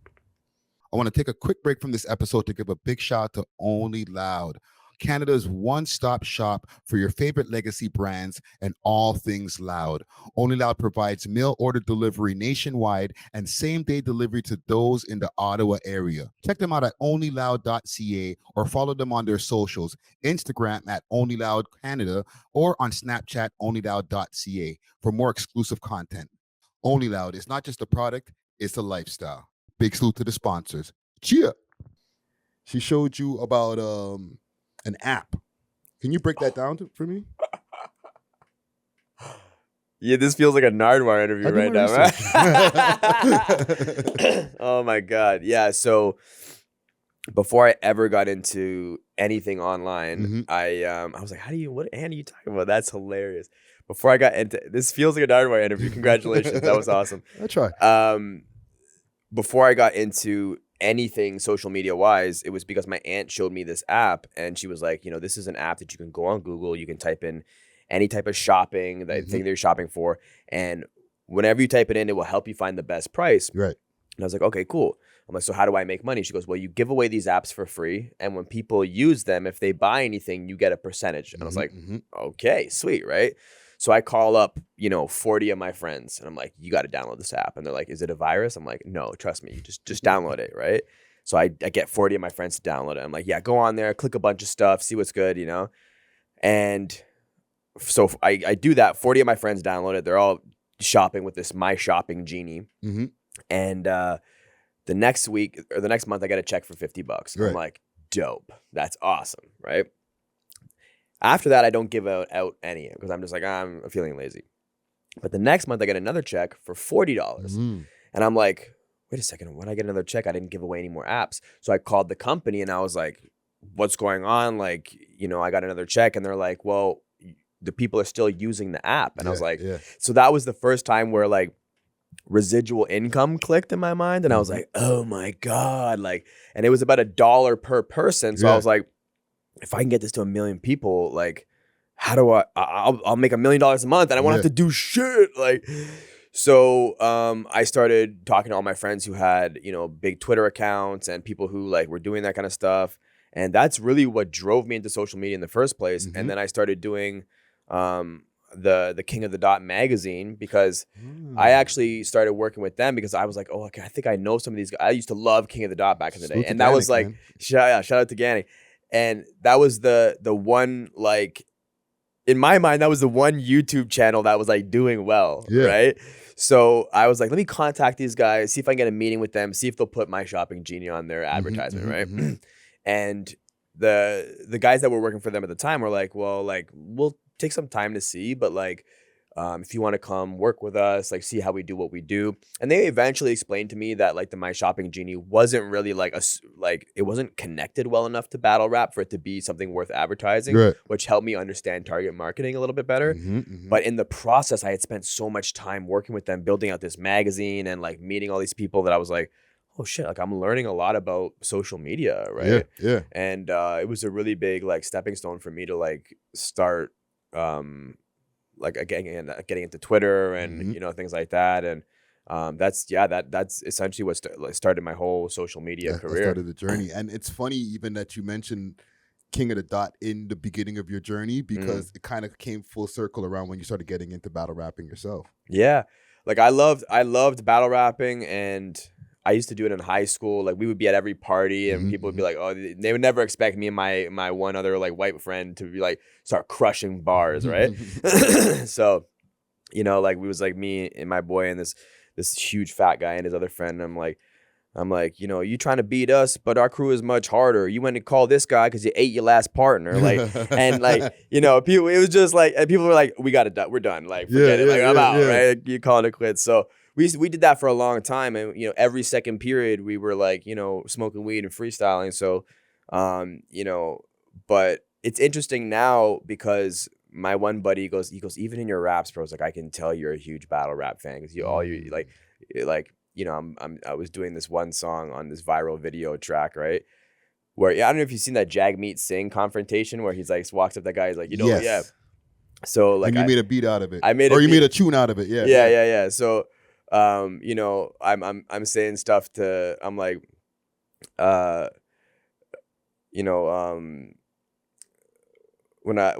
I want to take a quick break from this episode to give a big shout out to Only Loud, Canada's one-stop shop for your favorite legacy brands and all things loud. Only Loud provides mail order delivery nationwide and same-day delivery to those in the Ottawa area. Check them out at onlyloud.ca or follow them on their socials, Instagram at onlyloudcanada or on Snapchat onlyloud.ca for more exclusive content. Only Loud is not just a product, it's a lifestyle. Big salute to the sponsors. Cheer! She showed you about an app. Can you break that down for me? Yeah, this feels like a Nardwuar interview right now, right? Oh my God. Yeah. So before I ever got into anything online, I was like, what Andy are you talking about? That's hilarious. Before I got into this feels like a Nardwuar interview. Congratulations. That was awesome. I try. Before I got into anything social media wise, it was because my aunt showed me this app and she was like, this is an app that you can go on Google, you can type in any type of shopping, the thing that you're shopping for, and whenever you type it in, it will help you find the best price. Right. And I was like, okay, cool. I'm like, so how do I make money? She goes, well, you give away these apps for free, and when people use them, if they buy anything, you get a percentage. And I was like, okay, sweet, right? So I call up, 40 of my friends and I'm like, you got to download this app. And they're like, is it a virus? I'm like, no, trust me, just download it, right? So I get 40 of my friends to download it. I'm like, yeah, go on there, click a bunch of stuff, see what's good, And so I do that. 40 of my friends download it. They're all shopping with this My Shopping Genie. And the next week or the next month, I get a check for $50. Right. I'm like, dope. That's awesome, right? After that, I don't give out any because I'm just like, I'm feeling lazy. But the next month, I get another check for $40. And I'm like, wait a second, when I get another check, I didn't give away any more apps. So I called the company and I was like, what's going on? Like, I got another check. And they're like, well, the people are still using the app. And I was like, so that was the first time where like residual income clicked in my mind. And I was like, oh my God. Like, and it was about $1 per person. So I was like, if I can get this to 1 million people, like, how do I'll make $1 million a month and I won't have to do shit. Like, so I started talking to all my friends who had, big Twitter accounts and people who like were doing that kind of stuff. And that's really what drove me into social media in the first place. And then I started doing the King of the Dot magazine because I actually started working with them because I was like, oh, okay, I think I know some of these guys. I used to love King of the Dot back in the day. And that was like, shout out to Ganny. And that was the one, like, in my mind, that was the one YouTube channel that was like doing well, right? So I was like, let me contact these guys, see if I can get a meeting with them, see if they'll put My Shopping Genie on their advertisement, right? And the guys that were working for them at the time were like, well, like, we'll take some time to see, but like, if you want to come work with us, like see how we do what we do. And they eventually explained to me that like the My Shopping Genie wasn't really like it wasn't connected well enough to battle rap for it to be something worth advertising, which helped me understand target marketing a little bit better. But in the process, I had spent so much time working with them, building out this magazine and like meeting all these people that I was like, oh shit, like I'm learning a lot about social media, right? And it was a really big like stepping stone for me to like start like getting into Twitter and things like that, and that's essentially what started my whole social media career. That started the journey. And it's funny even that you mentioned King of the Dot in the beginning of your journey because it kind of came full circle around when you started getting into battle rapping yourself. Yeah, like I loved battle rapping, and I used to do it in high school. Like we would be at every party and people would be like, oh, they would never expect me and my one other like white friend to be like start crushing bars, right? So, like we was like me and my boy and this huge fat guy and his other friend. And I'm like, you trying to beat us, but our crew is much harder. You went to call this guy because you ate your last partner. Like, and like, people, it was just like, and people were like, we're done. Like, forget it. Like, I'm out, right? You calling it quits. So we did that for a long time. And, every second period we were like, smoking weed and freestyling. So, but it's interesting now because my one buddy goes, even in your raps, bro, it's like, I can tell you're a huge battle rap fan because you like, you know, I was doing this one song on this viral video track, right? Where I don't know if you've seen that Jagmeet Singh confrontation where he's like walks up that guy, he's like, you know, yeah. So like, and you made a beat out of it. I made, you made a tune out of it. Yeah. So, you know, I'm saying stuff to, I'm like, you know, when I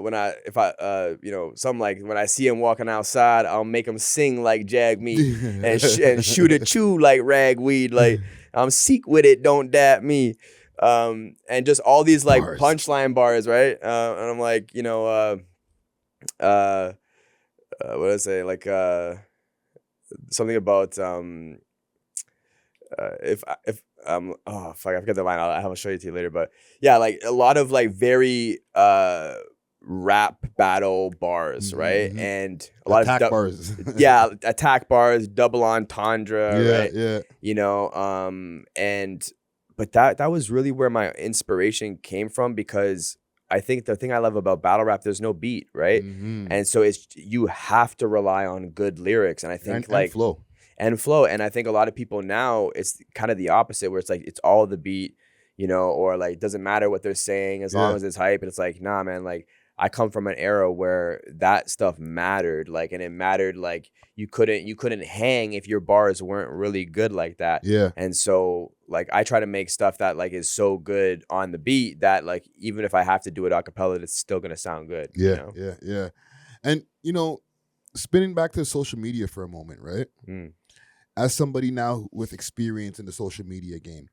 you know, something like when I see him walking outside, I'll make him sing like Jagmeet and shoot a chew like ragweed. Like I'm seek with it, don't dap me. And just all these like punchline bars, right? And I'm like, you know, what did I say? Like something about if oh fuck, I forget the line. I'll show you to you later. But yeah, like a lot of like very rap battle bars, right? And a lot attack of bars. Yeah, attack bars, double entendre, right? Yeah. You know, but that was really where my inspiration came from, because I think the thing I love about battle rap, there's no beat, right? And so you have to rely on good lyrics, and I think and flow. And I think a lot of people now, it's kind of the opposite, where it's like it's all the beat, you know, or like doesn't matter what they're saying as long as it's hype. And it's like, nah, man, like I come from an era where that stuff mattered, like, and it mattered, like you couldn't hang if your bars weren't really good like that. Yeah. And so like I try to make stuff that like is so good on the beat that like even if I have to do it a cappella, it's still gonna sound good. Yeah, you know? yeah. And you know, spinning back to social media for a moment, right? As somebody now with experience in the social media game,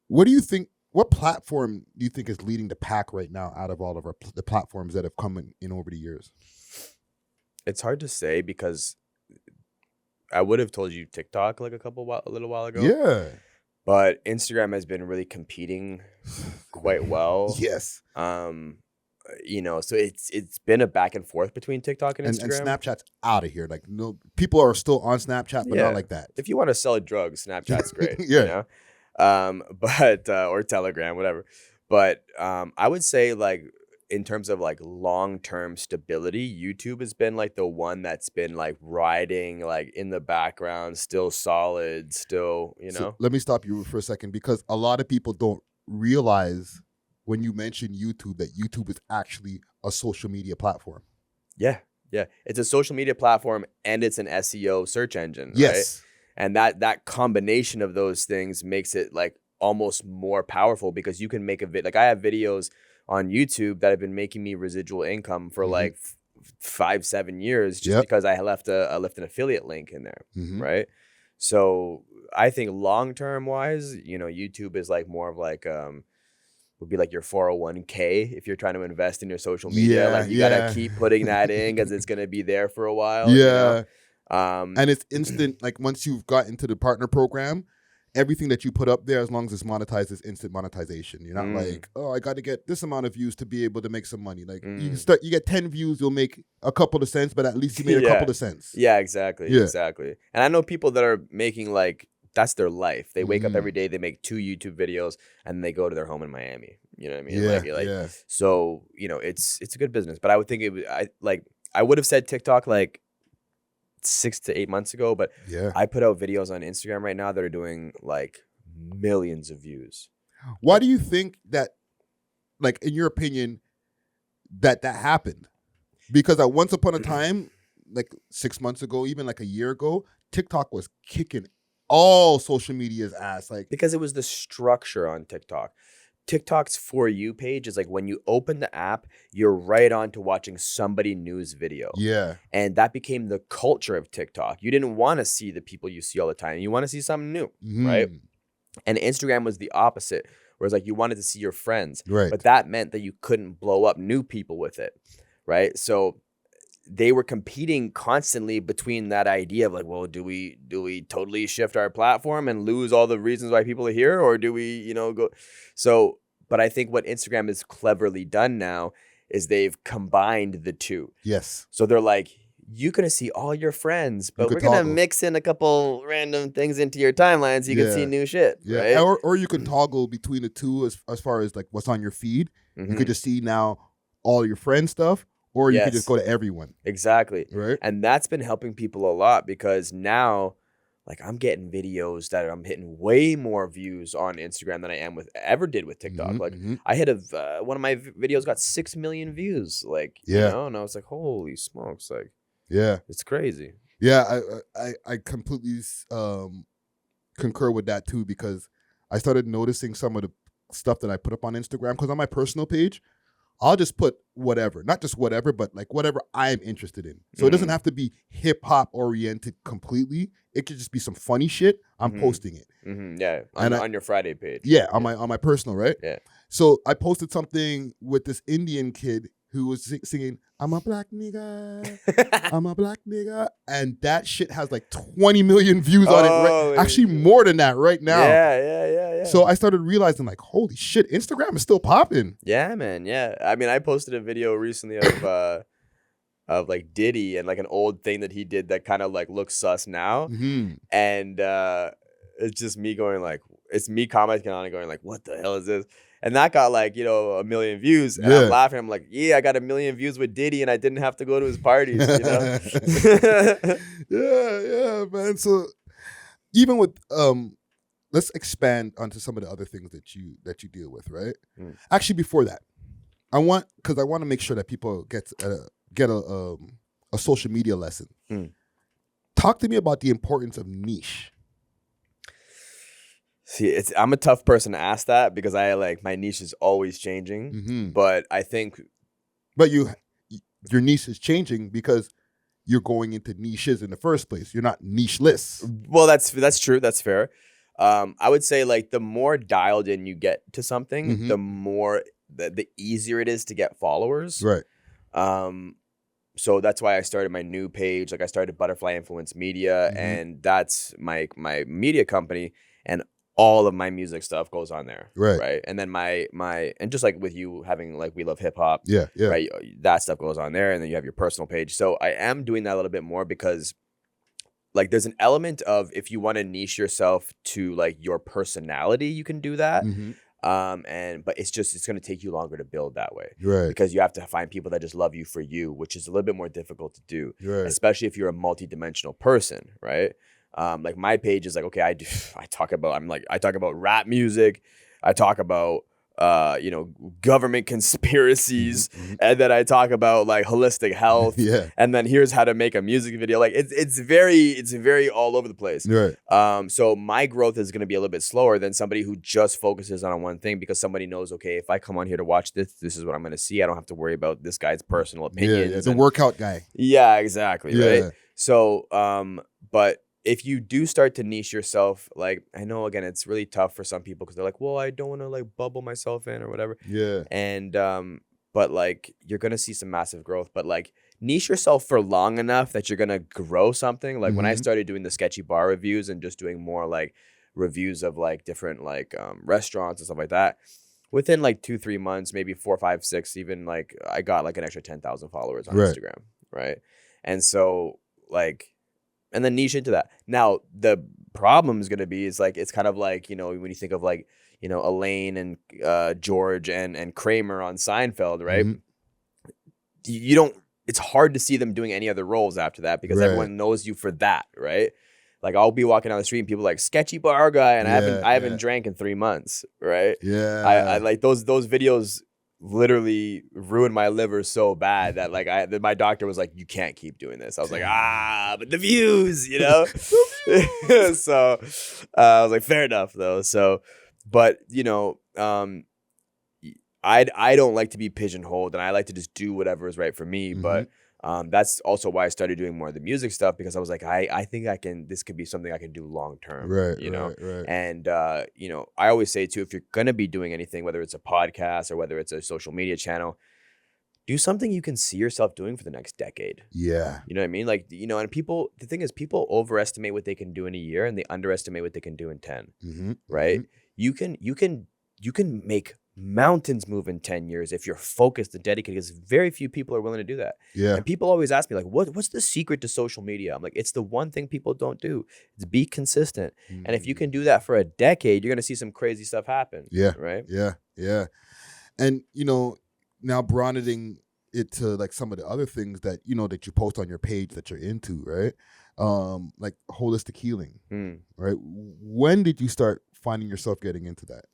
what do you think? What platform do you think is leading the pack right now out of all of the platforms that have come in over the years? It's hard to say, because I would have told you TikTok like a little while ago. Yeah. But Instagram has been really competing quite well. Yes. You know, so it's been a back and forth between TikTok and Instagram. And Snapchat's out of here. Like, no, people are still on Snapchat, but not like that. If you want to sell drugs, Snapchat's great. Yeah. You know? But or Telegram, whatever. But I would say, like, in terms of like long-term stability, YouTube has been like the one that's been like riding like in the background, still solid, still, you know. So let me stop you for a second, because a lot of people don't realize when you mention YouTube that YouTube is actually a social media platform. Yeah. It's a social media platform and it's an SEO search engine. Yes. Right? And that combination of those things makes it like almost more powerful, because you can make like I have videos on YouTube that have been making me residual income for like 5-7 years just because I left an affiliate link in there. Right. So I think long-term wise, you know, YouTube is like more of like, would be like your 401k if you're trying to invest in your social media. Like you gotta keep putting that in because it's gonna be there for a while. You know? And it's instant. Like once you've got into the partner program, everything that you put up there, as long as it's monetized, is instant monetization. You're not like, oh, I got to get this amount of views to be able to make some money. Like you get 10 views, you'll make a couple of cents, but at least you made a couple of cents. Yeah, exactly. And I know people that are making like, that's their life. They wake up every day, they make 2 YouTube videos, and they go to their home in Miami. You know what I mean? So, you know, it's a good business. But I would think I would have said TikTok like 6 to 8 months ago, but I put out videos on Instagram right now that are doing like millions of views. Why do you think that, like, in your opinion, that happened? Because at once upon a time, like 6 months ago, even like a year ago, TikTok was kicking all social media's ass. Like, because it was the structure on TikTok. TikTok's For You page is like when you open the app, you're right on to watching somebody news video. Yeah. And that became the culture of TikTok. You didn't want to see the people you see all the time. You want to see something new, right? And Instagram was the opposite, where it's like you wanted to see your friends. Right. But that meant that you couldn't blow up new people with it, right? So they were competing constantly between that idea of like, well, do we totally shift our platform and lose all the reasons why people are here, or do we, you know, go? So, but I think what Instagram has cleverly done now is they've combined the two. Yes. So they're like, you're gonna see all your friends, but we're gonna mix in a couple random things into your timeline so you can see new shit. Yeah. Right? Or you can toggle between the two as far as like what's on your feed. You could just see now all your friend stuff. or you could just go to everyone. Exactly. Right. And that's been helping people a lot because now, like, I'm getting videos that I'm hitting way more views on Instagram than I ever did with TikTok. I hit one of my videos got 6 million views. Like, you know, and I was like, holy smokes, like, it's crazy. Yeah, I completely concur with that too, because I started noticing some of the stuff that I put up on Instagram, because on my personal page, I'll just put whatever, not just whatever, but like whatever I'm interested in. So it doesn't have to be hip hop oriented completely. It could just be some funny shit. I'm posting it. Yeah, on your Friday page. Yeah, on my personal, right? Yeah. So I posted something with this Indian kid who was singing, "I'm a black nigga, I'm a black nigga," and that shit has like 20 million views on it. Right? Actually, more than that right now. Yeah. So I started realizing, like, holy shit, Instagram is still popping. Yeah, man. Yeah, I mean, I posted a video recently of like Diddy and like an old thing that he did that kind of like looks sus now, and it's just me going like, it's me commenting on it, going like, what the hell is this? And that got like, 1 million views. And I'm laughing. I'm like, yeah, I got 1 million views with Diddy and I didn't have to go to his parties, Yeah, man. So even with let's expand onto some of the other things that you deal with, right? Actually, before that, I want to make sure that people get a social media lesson. Talk to me about the importance of niche. See, I'm a tough person to ask that because my niche is always changing. But I think, your niche is changing because you're going into niches in the first place. You're not nicheless. Well, that's true. That's fair. I would say like the more dialed in you get to something, the more the easier it is to get followers. Right. So that's why I started my new page. Like I started Butterfly Influence Media, and that's my media company, and all of my music stuff goes on there. Right. And then my and just like with you having like We Love Hip Hop. Yeah. Right. That stuff goes on there, and then you have your personal page. So I am doing that a little bit more because like there's an element of if you want to niche yourself to like your personality, you can do that. But it's going to take you longer to build that way. Right. Because you have to find people that just love you for you, which is a little bit more difficult to do. Right. Especially if you're a multidimensional person, right? Like my page is like, okay, I talk about rap music, I talk about government conspiracies, and then I talk about like holistic health, and then here's how to make a music video. Like it's very all over the place. Right. So my growth is going to be a little bit slower than somebody who just focuses on one thing, because somebody knows, okay, if I come on here to watch this is what I'm going to see. I don't have to worry about this guy's personal opinions. The workout guy. Yeah, exactly. Right. So, but if you do start to niche yourself, like I know again, it's really tough for some people because they're like, well, I don't want to like bubble myself in or whatever. Yeah. And but like you're gonna see some massive growth. But like niche yourself for long enough that you're gonna grow something. Like when I started doing the sketchy bar reviews and just doing more like reviews of like different like restaurants and stuff like that, within like 2-3 months, maybe 4, 5, 6, even like I got like an extra 10,000 followers on Instagram, right? And so like. And then niche into that. Now, the problem is going to be is like, it's kind of like, when you think of like, Elaine and George and Kramer on Seinfeld, right? You don't, it's hard to see them doing any other roles after that because everyone knows you for that, right? Like I'll be walking down the street and people are like sketchy bar guy, and I haven't drank in 3 months, right? Yeah. I like those videos literally ruined my liver so bad that like my doctor was like, you can't keep doing this. I was like, but the views, So I was like, fair enough though. So, but I don't like to be pigeonholed, and I like to just do whatever is right for me. But that's also why I started doing more of the music stuff, because I was like, I think this could be something I can do long term. Right. And I always say too, if you're gonna be doing anything, whether it's a podcast or whether it's a social media channel, do something you can see yourself doing for the next decade. Yeah. You know what I mean? Like, and the thing is, people overestimate what they can do in a year and they underestimate what they can do in 10. Right? You can make mountains move in 10 years if you're focused and dedicated, because very few people are willing to do that. Yeah. And people always ask me like, what's the secret to social media? I'm like, it's the one thing people don't do. It's be consistent. And if you can do that for a decade, you're going to see some crazy stuff happen. Yeah. Right. Yeah. And now broadening it to like some of the other things that that you post on your page that you're into, right? Like holistic healing, right? When did you start finding yourself getting into that?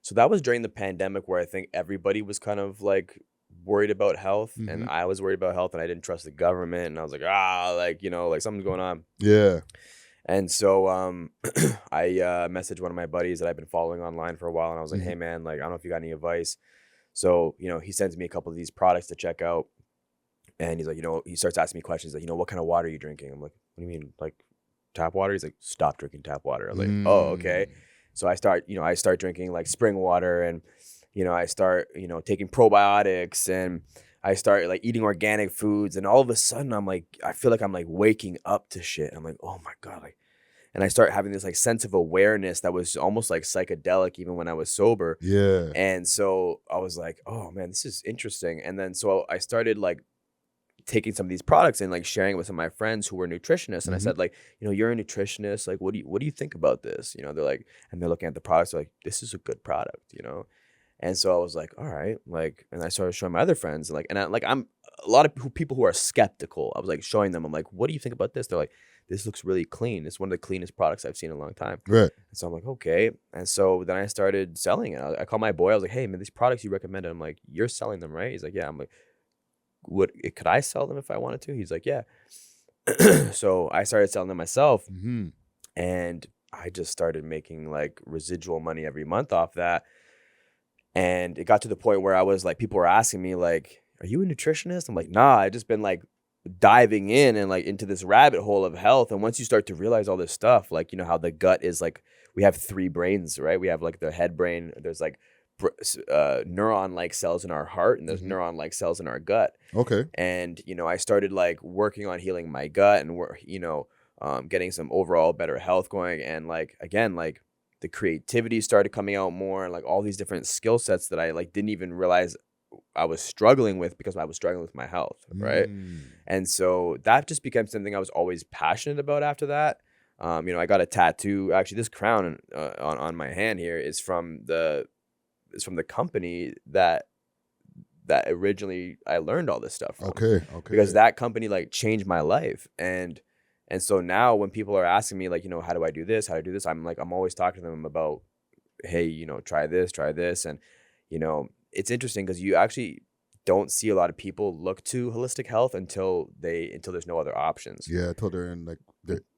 So that was during the pandemic, where I think everybody was kind of like worried about health, and I was worried about health, and I didn't trust the government, and I was like, like something's going on. Yeah. And so I messaged one of my buddies that I've been following online for a while, and I was like, hey man, like I don't know if you got any advice. So he sends me a couple of these products to check out, and he's like, he starts asking me questions like, what kind of water are you drinking? I'm like, what do you mean, like tap water? He's like, stop drinking tap water. I was like, oh, okay. So I start drinking like spring water, and, I start, taking probiotics, and I start like eating organic foods, and all of a sudden I'm like, I feel like I'm like waking up to shit. I'm like, oh my God. Like, and I start having this like sense of awareness that was almost like psychedelic even when I was sober. Yeah. And so I was like, oh man, this is interesting. And then so I started like taking some of these products and like sharing it with some of my friends who were nutritionists. And I said, like, you're a nutritionist. Like, what do you think about this? They're like, and they're looking at the products, they're like, this is a good product, And so I was like, all right, like, and I started showing my other friends, like, and I'm a lot of people who are skeptical. I was like showing them, I'm like, what do you think about this? They're like, this looks really clean. It's one of the cleanest products I've seen in a long time. Right. And so I'm like, okay. And so then I started selling it. I called my boy. I was like, hey man, these products you recommended, I'm like, you're selling them, right? He's like, yeah. I'm like, could I sell them if I wanted to? He's like, yeah. So I started selling them myself, and I just started making like residual money every month off that. And it got to the point where I was like, people were asking me like, are you a nutritionist? I'm like, nah, I just been like diving in and like into this rabbit hole of health. And once you start to realize all this stuff, like, how the gut is like, we have 3 brains, right? We have like the head brain, there's like neuron-like cells in our heart, and there's neuron-like cells in our gut. Okay. And, I started like working on healing my gut and, getting some overall better health going. And like, again, like the creativity started coming out more, and like all these different skill sets that I like didn't even realize I was struggling with because I was struggling with my health. Right. And so that just became something I was always passionate about after that. I got a tattoo. Actually, this crown on my hand here is from the company that originally I learned all this stuff from. Okay. Because that company like changed my life. And so now when people are asking me like, how do I do this? How do I do this? I'm always talking to them about, hey, try this. And, it's interesting because you actually don't see a lot of people look to holistic health until there's no other options. Yeah, until they're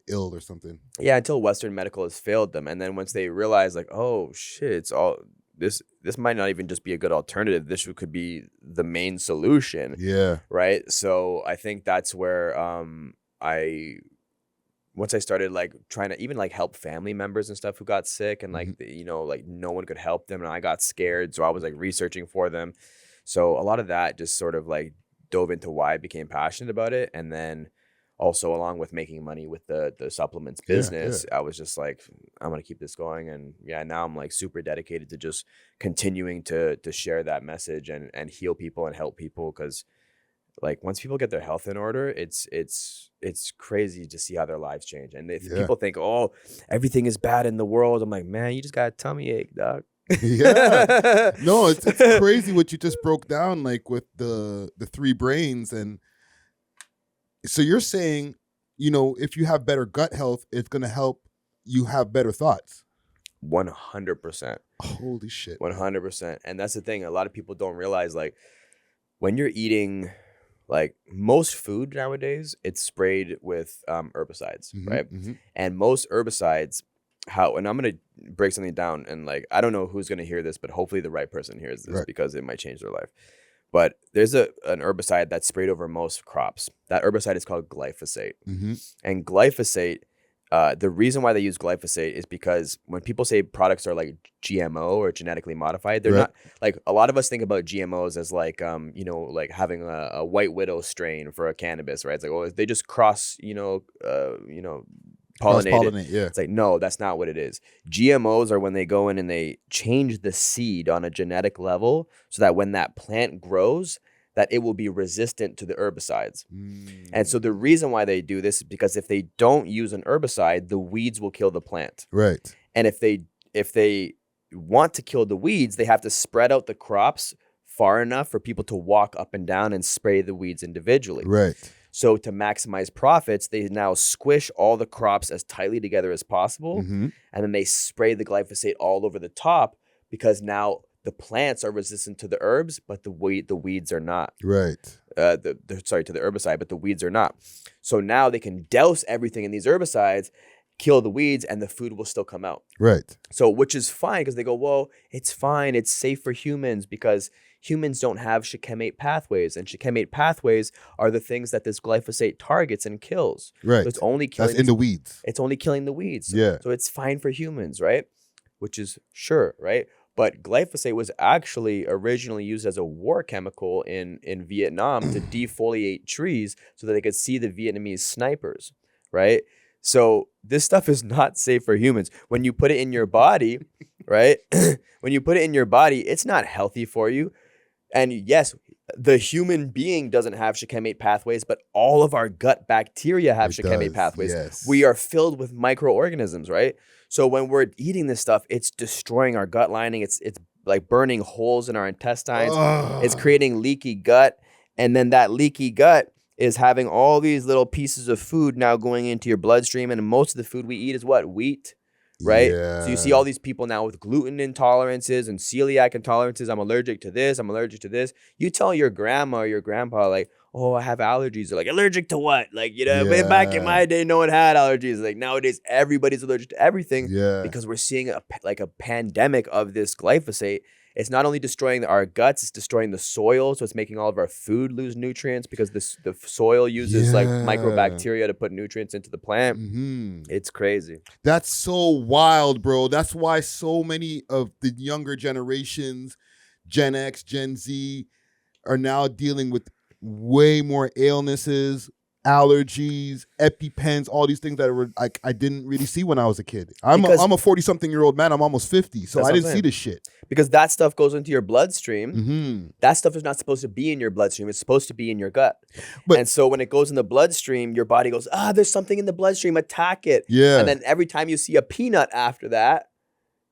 ill or something. Yeah, until Western medical has failed them. And then once they realize like, oh shit, it's all this might not even just be a good alternative. This could be the main solution. Yeah. Right. So I think that's where once I started like trying to even like help family members and stuff who got sick, and like, like no one could help them, and I got scared. So I was like researching for them. So a lot of that just sort of like dove into why I became passionate about it. And then also along with making money with the supplements business, I was just like, I'm going to keep this going. And yeah, now I'm like super dedicated to just continuing to share that message and heal people and help people. Cause like once people get their health in order, it's crazy to see how their lives change. And if people think, oh, everything is bad in the world, I'm like, man, you just got a tummy ache, dog. Yeah. No, it's crazy what you just broke down, like with the 3 brains. And so you're saying, if you have better gut health, it's going to help you have better thoughts. 100%. Holy shit. 100%. And that's the thing. A lot of people don't realize, like, when you're eating, like, most food nowadays, it's sprayed with herbicides, right? And most herbicides, and I'm going to break something down, and like, I don't know who's going to hear this, but hopefully the right person hears this because it might change their life. But there's an herbicide that's sprayed over most crops. That herbicide is called glyphosate. And glyphosate, the reason why they use glyphosate is because when people say products are like GMO or genetically modified, they're not. Like, a lot of us think about GMOs as like, like having a white widow strain for a cannabis, right? It's like, oh, they just pollinate. Yeah. It's like, no, that's not what it is. GMOs are when they go in and they change the seed on a genetic level so that when that plant grows, that it will be resistant to the herbicides. And so the reason why they do this is because if they don't use an herbicide, the weeds will kill the plant. Right. And if they want to kill the weeds, they have to spread out the crops far enough for people to walk up and down and spray the weeds individually. Right. So to maximize profits, they now squish all the crops as tightly together as possible. Mm-hmm. And then they spray the glyphosate all over the top, because now the plants are resistant to the herbs, but the weeds are not. Right. To the herbicide, but the weeds are not. So now they can douse everything in these herbicides, kill the weeds, and the food will still come out. Right. So, which is fine, because they go, whoa, it's fine. It's safe for humans because humans don't have shikemate pathways, and shikemate pathways are the things that this glyphosate targets and kills. Right. So it's only killing That's in the weeds. It's only killing the weeds. Yeah. So it's fine for humans, right? Which is sure, right? But glyphosate was actually originally used as a war chemical in Vietnam to defoliate trees so that they could see the Vietnamese snipers, right? So this stuff is not safe for humans. When you put it in your body, right? When you put it in your body, it's not healthy for you. And yes, the human being doesn't have shikemate pathways, but all of our gut bacteria have shikemate pathways. Yes. We are filled with microorganisms, right? So when we're eating this stuff, it's destroying our gut lining. It's like burning holes in our intestines. It's creating leaky gut. And then that leaky gut is having all these little pieces of food now going into your bloodstream. And most of the food we eat is what? Wheat, right? Yeah. So you see all these people now with gluten intolerances and celiac intolerances. I'm allergic to this. I'm allergic to this. You tell your grandma or your grandpa, like, oh, I have allergies. They're like, allergic to what? Like, way back in my day, no one had allergies. Like nowadays, everybody's allergic to everything because we're seeing a pandemic of this glyphosate. It's not only destroying our guts, it's destroying the soil. So it's making all of our food lose nutrients because the soil uses like microbacteria to put nutrients into the plant. Mm-hmm. It's crazy. That's so wild, bro. That's why so many of the younger generations, Gen X, Gen Z, are now dealing with way more illnesses, allergies, EpiPens, all these things that were I didn't really see when I was a kid. I'm a 40-something-year-old man. I'm almost 50, so I didn't see this shit. Because that stuff goes into your bloodstream. Mm-hmm. That stuff is not supposed to be in your bloodstream. It's supposed to be in your gut. But, and so when it goes in the bloodstream, your body goes, there's something in the bloodstream, attack it. Yeah. And then every time you see a peanut after that,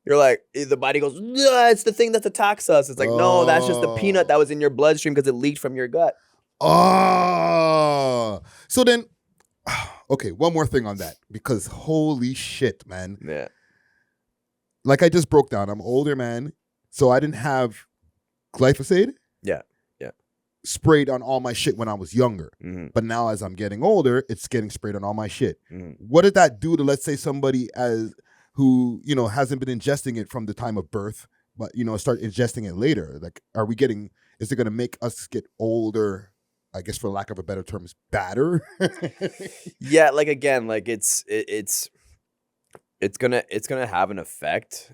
you're like, the body goes, it's the thing that attacks us. It's like, no, that's just the peanut that was in your bloodstream because it leaked from your gut. Oh, so then, okay, one more thing on that, because holy shit, man. Yeah. Like I just broke down, I'm an older man, so I didn't have glyphosate. Yeah. Sprayed on all my shit when I was younger. Mm-hmm. But now as I'm getting older, it's getting sprayed on all my shit. Mm-hmm. What did that do to, let's say, somebody who, hasn't been ingesting it from the time of birth, but, start ingesting it later? Like, is it going to make us get older, I guess, for lack of a better term, is badder? Yeah, like again, like it's gonna have an effect.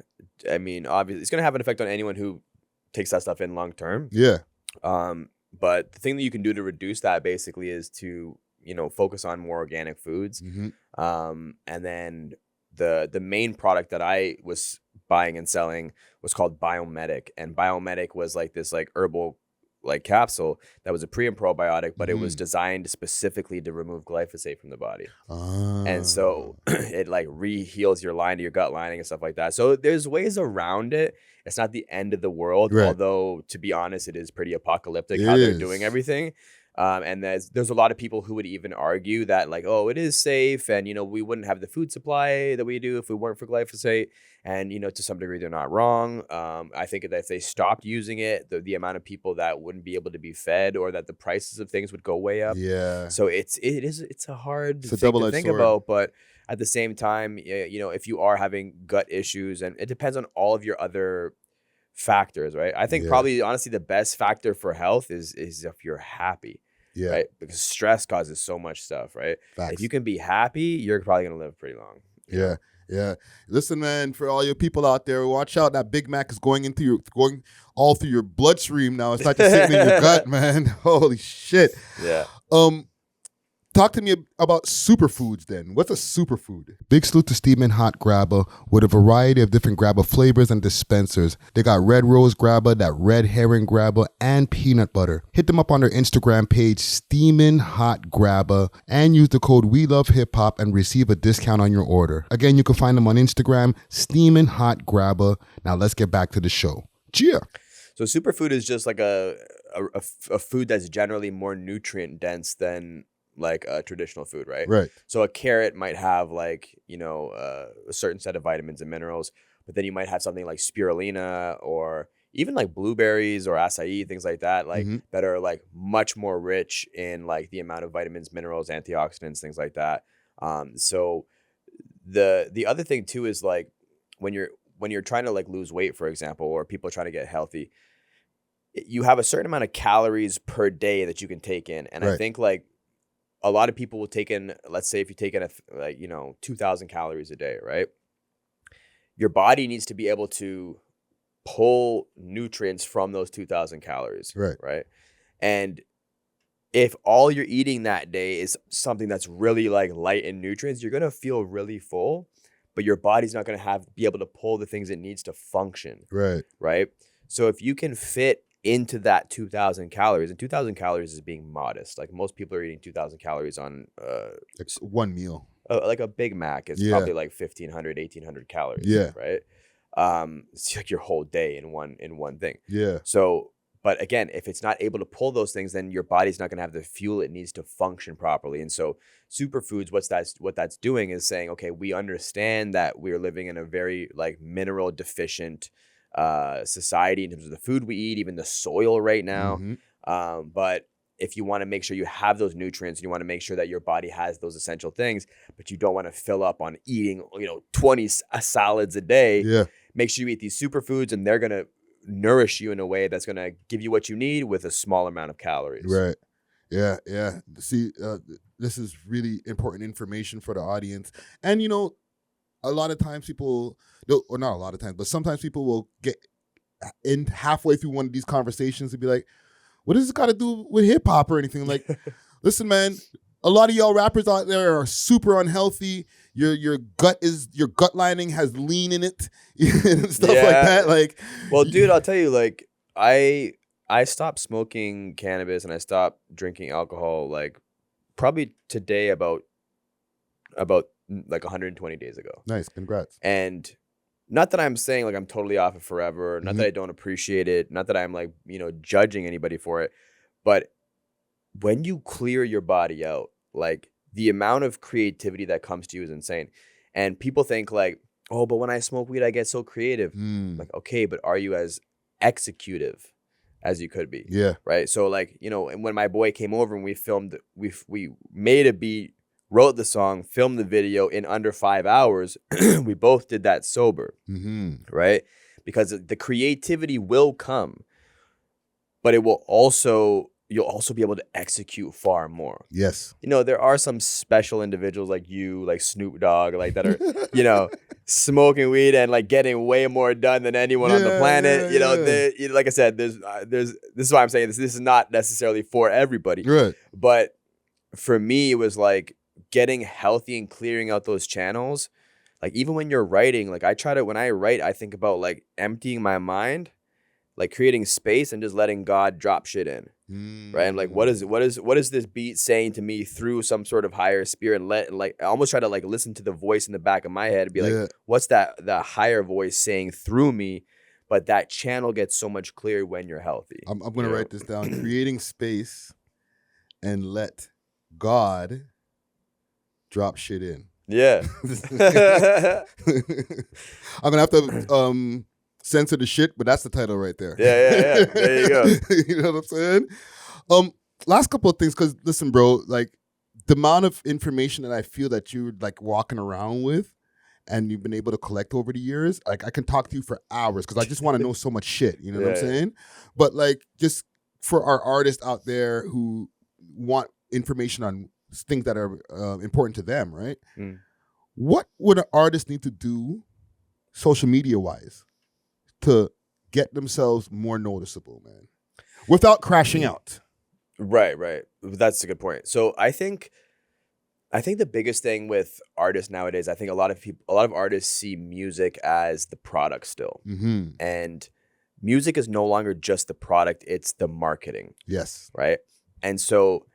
I mean, obviously, it's gonna have an effect on anyone who takes that stuff in long term. Yeah. But the thing that you can do to reduce that basically is to focus on more organic foods. Mm-hmm. And then the main product that I was buying and selling was called Biomedic, and Biomedic was like this like herbal like capsule that was a pre and probiotic, but it was designed specifically to remove glyphosate from the body. And so it like re-heals your your gut lining and stuff like that. So there's ways around it. It's not the end of the world, right. Although to be honest, it is pretty apocalyptic how they're doing everything. And there's a lot of people who would even argue that like, oh, it is safe, and we wouldn't have the food supply that we do if we weren't for glyphosate. And to some degree, they're not wrong. I think that if they stopped using it, the amount of people that wouldn't be able to be fed, or that the prices of things would go way up. Yeah. So it's a hard thing to think sword. about, but at the same time, if you are having gut issues, and it depends on all of your other factors, right? I think probably honestly the best factor for health is if you're happy. Yeah. Right? Because stress causes so much stuff, right? Facts. If you can be happy, you're probably gonna live pretty long. Yeah. Yeah. Listen, man, for all your people out there, watch out. That Big Mac is going all through your bloodstream now. It's not just sitting in your gut, man. Holy shit. Yeah. Talk to me about superfoods then. What's a superfood? Big salute to Steamin' Hot Grabba with a variety of different Grabba flavors and dispensers. They got red rose Grabba, that red herring Grabba, and peanut butter. Hit them up on their Instagram page, Steamin' Hot Grabba, and use the code WeLoveHipHop and receive a discount on your order. Again, you can find them on Instagram, Steamin' Hot Grabba. Now let's get back to the show. Cheer. So superfood is just like a food that's generally more nutrient dense than like a traditional food, right? Right. So a carrot might have like, a certain set of vitamins and minerals, but then you might have something like spirulina or even like blueberries or acai, things like that, like that are like much more rich in like the amount of vitamins, minerals, antioxidants, things like that. So the other thing too is like when you're trying to like lose weight, for example, or people are trying to get healthy, you have a certain amount of calories per day that you can take in. And I think like a lot of people will take in, let's say if you take in 2,000 calories a day, right? Your body needs to be able to pull nutrients from those 2,000 calories, right? And if all you're eating that day is something that's really like light in nutrients, you're gonna feel really full, but your body's not gonna be able to pull the things it needs to function, right? So if you can fit into that 2,000 calories, and 2,000 calories is being modest. Like most people are eating 2,000 calories on like one meal. Like a Big Mac is probably like 1,500, 1,800 calories, right? It's like your whole day in one thing. So, but again, if it's not able to pull those things, then your body's not going to have the fuel it needs to function properly. And so superfoods, what that's doing is saying, okay, we understand that we're living in a very like mineral deficient society in terms of the food we eat, even the soil right now. But if you want to make sure you have those nutrients and you want to make sure that your body has those essential things, but you don't want to fill up on eating, 20 salads a day, make sure you eat these superfoods and they're going to nourish you in a way that's going to give you what you need with a small amount of calories. Right. Yeah. See, this is really important information for the audience. And, a lot of times people, or not a lot of times, but sometimes people will get in halfway through one of these conversations and be like, what does this got to do with hip hop or anything? Like, listen, man, a lot of y'all rappers out there are super unhealthy. Your gut lining has lean in it and stuff like that. Like, well, dude, I'll tell you, like, I stopped smoking cannabis and I stopped drinking alcohol like probably today about like 120 days ago. Nice, congrats. And not that I'm saying like I'm totally off it forever, not that I don't appreciate it, not that I'm like, judging anybody for it, but when you clear your body out, like the amount of creativity that comes to you is insane. And people think like, oh, but when I smoke weed, I get so creative. Like, okay, but are you as executive as you could be? Yeah. Right. So like, and when my boy came over and we filmed, we made a beat, wrote the song, filmed the video in under 5 hours. We both did that sober, right? Because the creativity will come, but you'll also be able to execute far more. Yes. There are some special individuals like you, like Snoop Dogg, like that are, smoking weed and like getting way more done than anyone on the planet. Like I said, this is why I'm saying this. This is not necessarily for everybody. Right. But for me, it was like, getting healthy and clearing out those channels. Like even when you're writing, like when I write, I think about like emptying my mind, like creating space and just letting God drop shit in. Right. And like, what is this beat saying to me through some sort of higher spirit? And I almost try to like listen to the voice in the back of my head and be like, what's that higher voice saying through me? But that channel gets so much clearer when you're healthy. I'm going to write this down. Creating space and let God drop shit in. Yeah. I'm gonna have to censor the shit, but that's the title right there. Yeah. There you go. You know what I'm saying? Last couple of things, because listen, bro, like the amount of information that I feel that you're like walking around with and you've been able to collect over the years, like I can talk to you for hours because I just want to know so much shit. You know what I'm saying? But like just for our artists out there who want information on things that are important to them, right? What would an artist need to do social media wise to get themselves more noticeable, man, without crashing out? Right. That's a good point. So I think the biggest thing with artists nowadays, I think a lot of artists see music as the product still. And music is no longer just the product, it's the marketing. Yes. Right. And so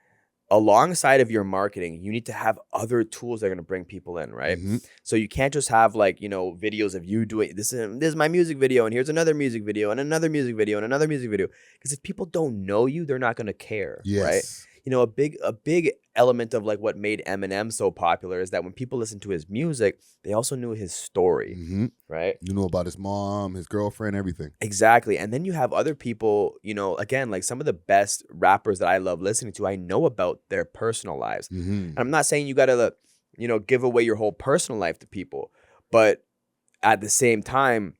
alongside of your marketing, you need to have other tools that are going to bring people in, right? So you can't just have like, you know, videos of you doing this is my music video, and here's another music video, and another music video, and another music video. Because if people don't know you, they're not going to care, right? You know, a big element of like what made Eminem so popular is that when people listen to his music, they also knew his story, right? You know about his mom, his girlfriend, everything. Exactly. And then you have other people, you know, again, like some of the best rappers that I love listening to, I know about their personal lives. And I'm not saying you got to, you know, give away your whole personal life to people, but at the same time,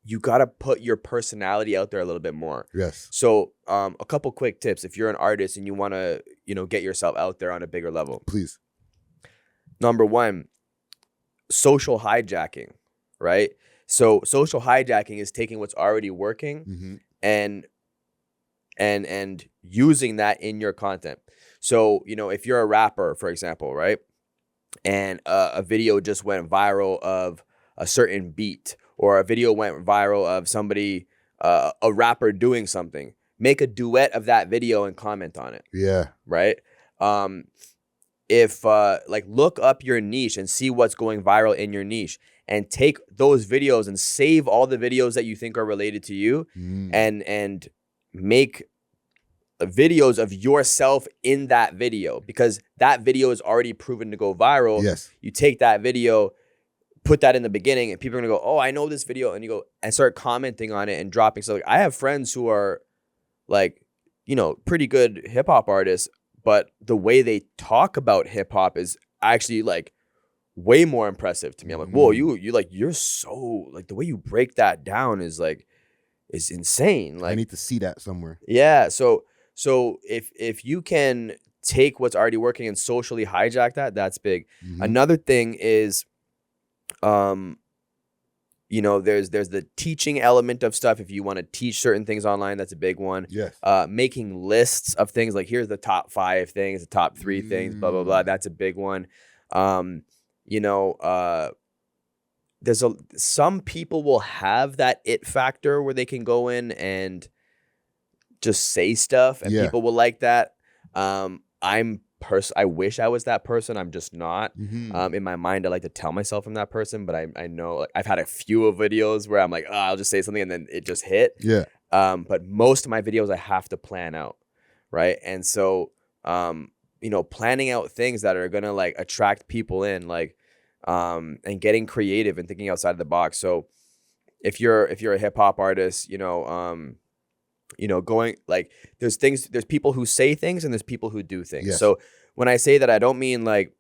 you got to put your personality out there a little bit more. Yes. So a couple quick tips if you're an artist and you want to, you know, get yourself out there on a bigger level. Please. Number one, social hijacking, right? So social hijacking is taking what's already working and using that in your content. So, you know, if you're a rapper, for example, right? And a video just went viral of a certain beat, or a video went viral of somebody, a rapper doing something, make a duet of that video and comment on it. Yeah. Right? If like look up your niche and see what's going viral in your niche, and take those videos and save all the videos that you think are related to you, and make videos of yourself in that video, because that video is already proven to go viral. Yes. You take that video, put that in the beginning, and people are gonna go, oh, I know this video, and you go and start commenting on it and dropping. So like, I have friends who are like, you know, pretty good hip hop artists, but the way they talk about hip hop is actually like way more impressive to me. I'm like, whoa, you're so like, the way you break that down is insane. Like, I need to see that somewhere. Yeah. So if you can take what's already working and socially hijack that, that's big. Another thing is, you know, there's the teaching element of stuff. If you want to teach certain things online, that's a big one. Yes. Making lists of things, like here's the top 5 things, the top 3 things, blah, blah, blah. That's a big one. You know, some people will have that it factor where they can go in and just say stuff, and people will like that. I wish I was that person. I'm just not. In my mind, I like to tell myself I'm that person, but I know, like, I've had a few of videos where I'm like, oh, I'll just say something and then it just hit. Yeah. But most of my videos I have to plan out, right? And so, you know, planning out things that are gonna like attract people in, like, and getting creative and thinking outside the box. So, if you're a hip hop artist, you know, going like, there's people who say things and there's people who do things. Yes. So when I say that, I don't mean like,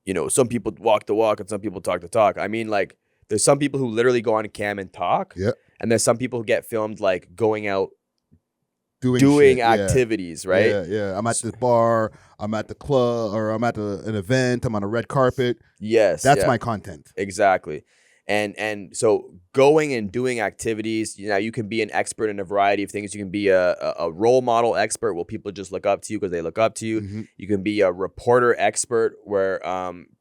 you know, some people walk the walk and some people talk the talk. I mean, like, there's some people who literally go on cam and talk. Yeah. And there's some people who get filmed like going out Doing shit, activities, right? Yeah. I'm at the bar, I'm at the club, or I'm at an event, I'm on a red carpet. Yes. That's my content. Exactly. And so going and doing activities, you know, you can be an expert in a variety of things. You can be a role model expert where people just look up to you because they look up to you. You can be a reporter expert where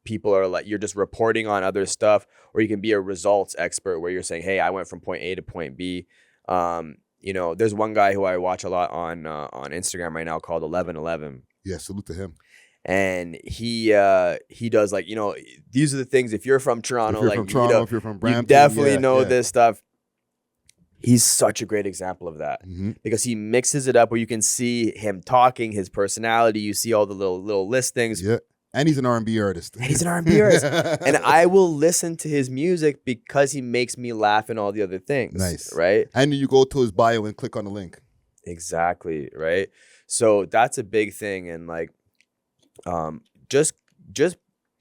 people are like, you're just reporting on other stuff. Or you can be a results expert where you're saying, hey, I went from point A to point B. You know, there's one guy who I watch a lot on Instagram right now called 1111. Yeah, salute to him. And he does, like, you know, these are the things, if you're from Toronto, if you're from Brampton, you definitely know this stuff. He's such a great example of that because he mixes it up where you can see him talking, his personality. You see all the little listings. Yeah. And he's an R&B artist. And I will listen to his music because he makes me laugh and all the other things. Nice. Right? And you go to his bio and click on the link. Exactly. Right? So that's a big thing. And like, just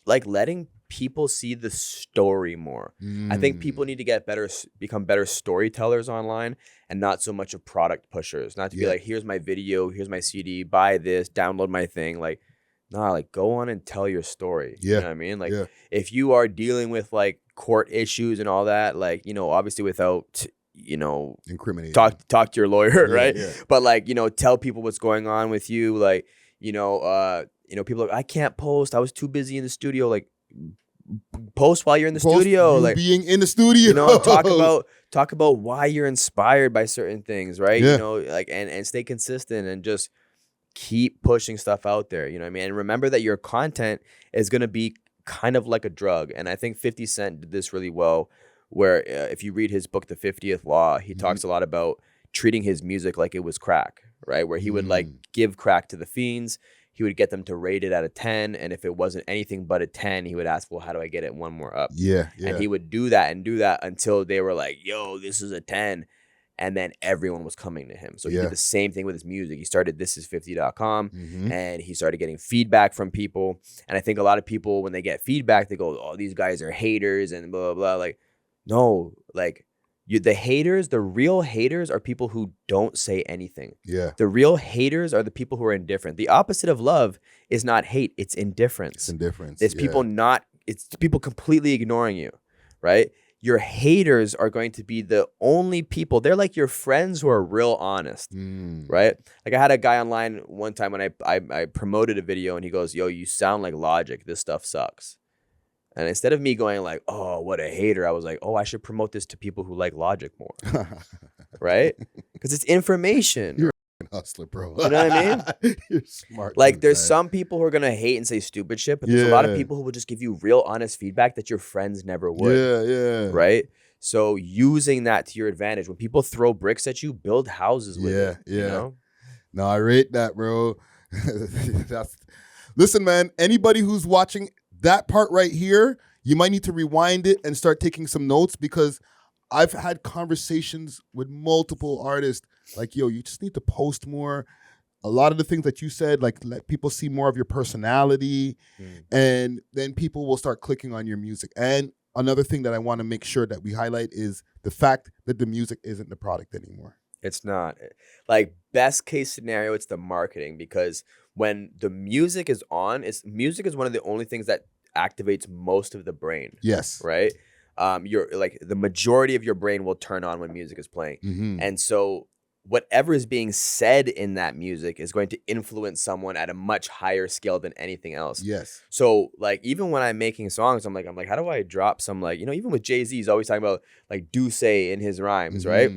like letting people see the story more. I think people need to become better storytellers online and not so much of product pushers. Not to be like, here's my video, here's my CD, buy this, download my thing. Like, nah, like, go on and tell your story. You know what I mean? Like, if you are dealing with like court issues and all that, like, you know, obviously without, you know, incriminating, talk to your lawyer, right? But like, you know, tell people what's going on with you. Like, you know, people are like, I can't post, I was too busy in the studio. Like, post while you're in the studio, like being in the studio. You know, talk about why you're inspired by certain things, right? You know, like, and stay consistent and just keep pushing stuff out there. You know what I mean? And remember that your content is going to be kind of like a drug. And I think 50 Cent did this really well, where if you read his book, The 50th Law, he talks a lot about treating his music like it was crack, right? Where he would like give crack to the fiends. He would get them to rate it out of 10. And if it wasn't anything but a 10, he would ask, well, how do I get it one more up? Yeah. And he would do that until they were like, yo, this is a 10. And then everyone was coming to him. So he did the same thing with his music. He started thisis50.com and he started getting feedback from people. And I think a lot of people, when they get feedback, they go, oh, these guys are haters and blah, blah, blah. Like, no, like the real haters are people who don't say anything. Yeah. The real haters are the people who are indifferent. The opposite of love is not hate. It's indifference. It's indifference. It's people completely ignoring you, right? Your haters are going to be the only people. They're like your friends who are real honest, right? Like I had a guy online one time when I promoted a video and he goes, yo, you sound like Logic. This stuff sucks. And instead of me going like, oh, what a hater, I was like, oh, I should promote this to people who like Logic more, right? Because it's information. You're a hustler, bro. You know what I mean? You're smart. Like dude, there's man. some people who are going to hate and say stupid shit, but there's a lot of people who will just give you real honest feedback that your friends never would. Yeah. Right? So using that to your advantage. When people throw bricks at you, build houses with it. Yeah. You know? No, I rate that, bro. Listen, man, anybody who's watching that part right here, you might need to rewind it and start taking some notes, because I've had conversations with multiple artists like, yo, you just need to post more. A lot of the things that you said, like let people see more of your personality, and then people will start clicking on your music. And another thing that I want to make sure that we highlight is the fact that the music isn't the product anymore. It's not. Like best case scenario, it's the marketing, because when the music is on, music is one of the only things that activates most of the brain. Yes. Right? You're like the majority of your brain will turn on when music is playing. And so whatever is being said in that music is going to influence someone at a much higher scale than anything else. Yes. So like even when I'm making songs, I'm like, how do I drop some, like, you know, even with Jay-Z, he's always talking about like do say in his rhymes, right?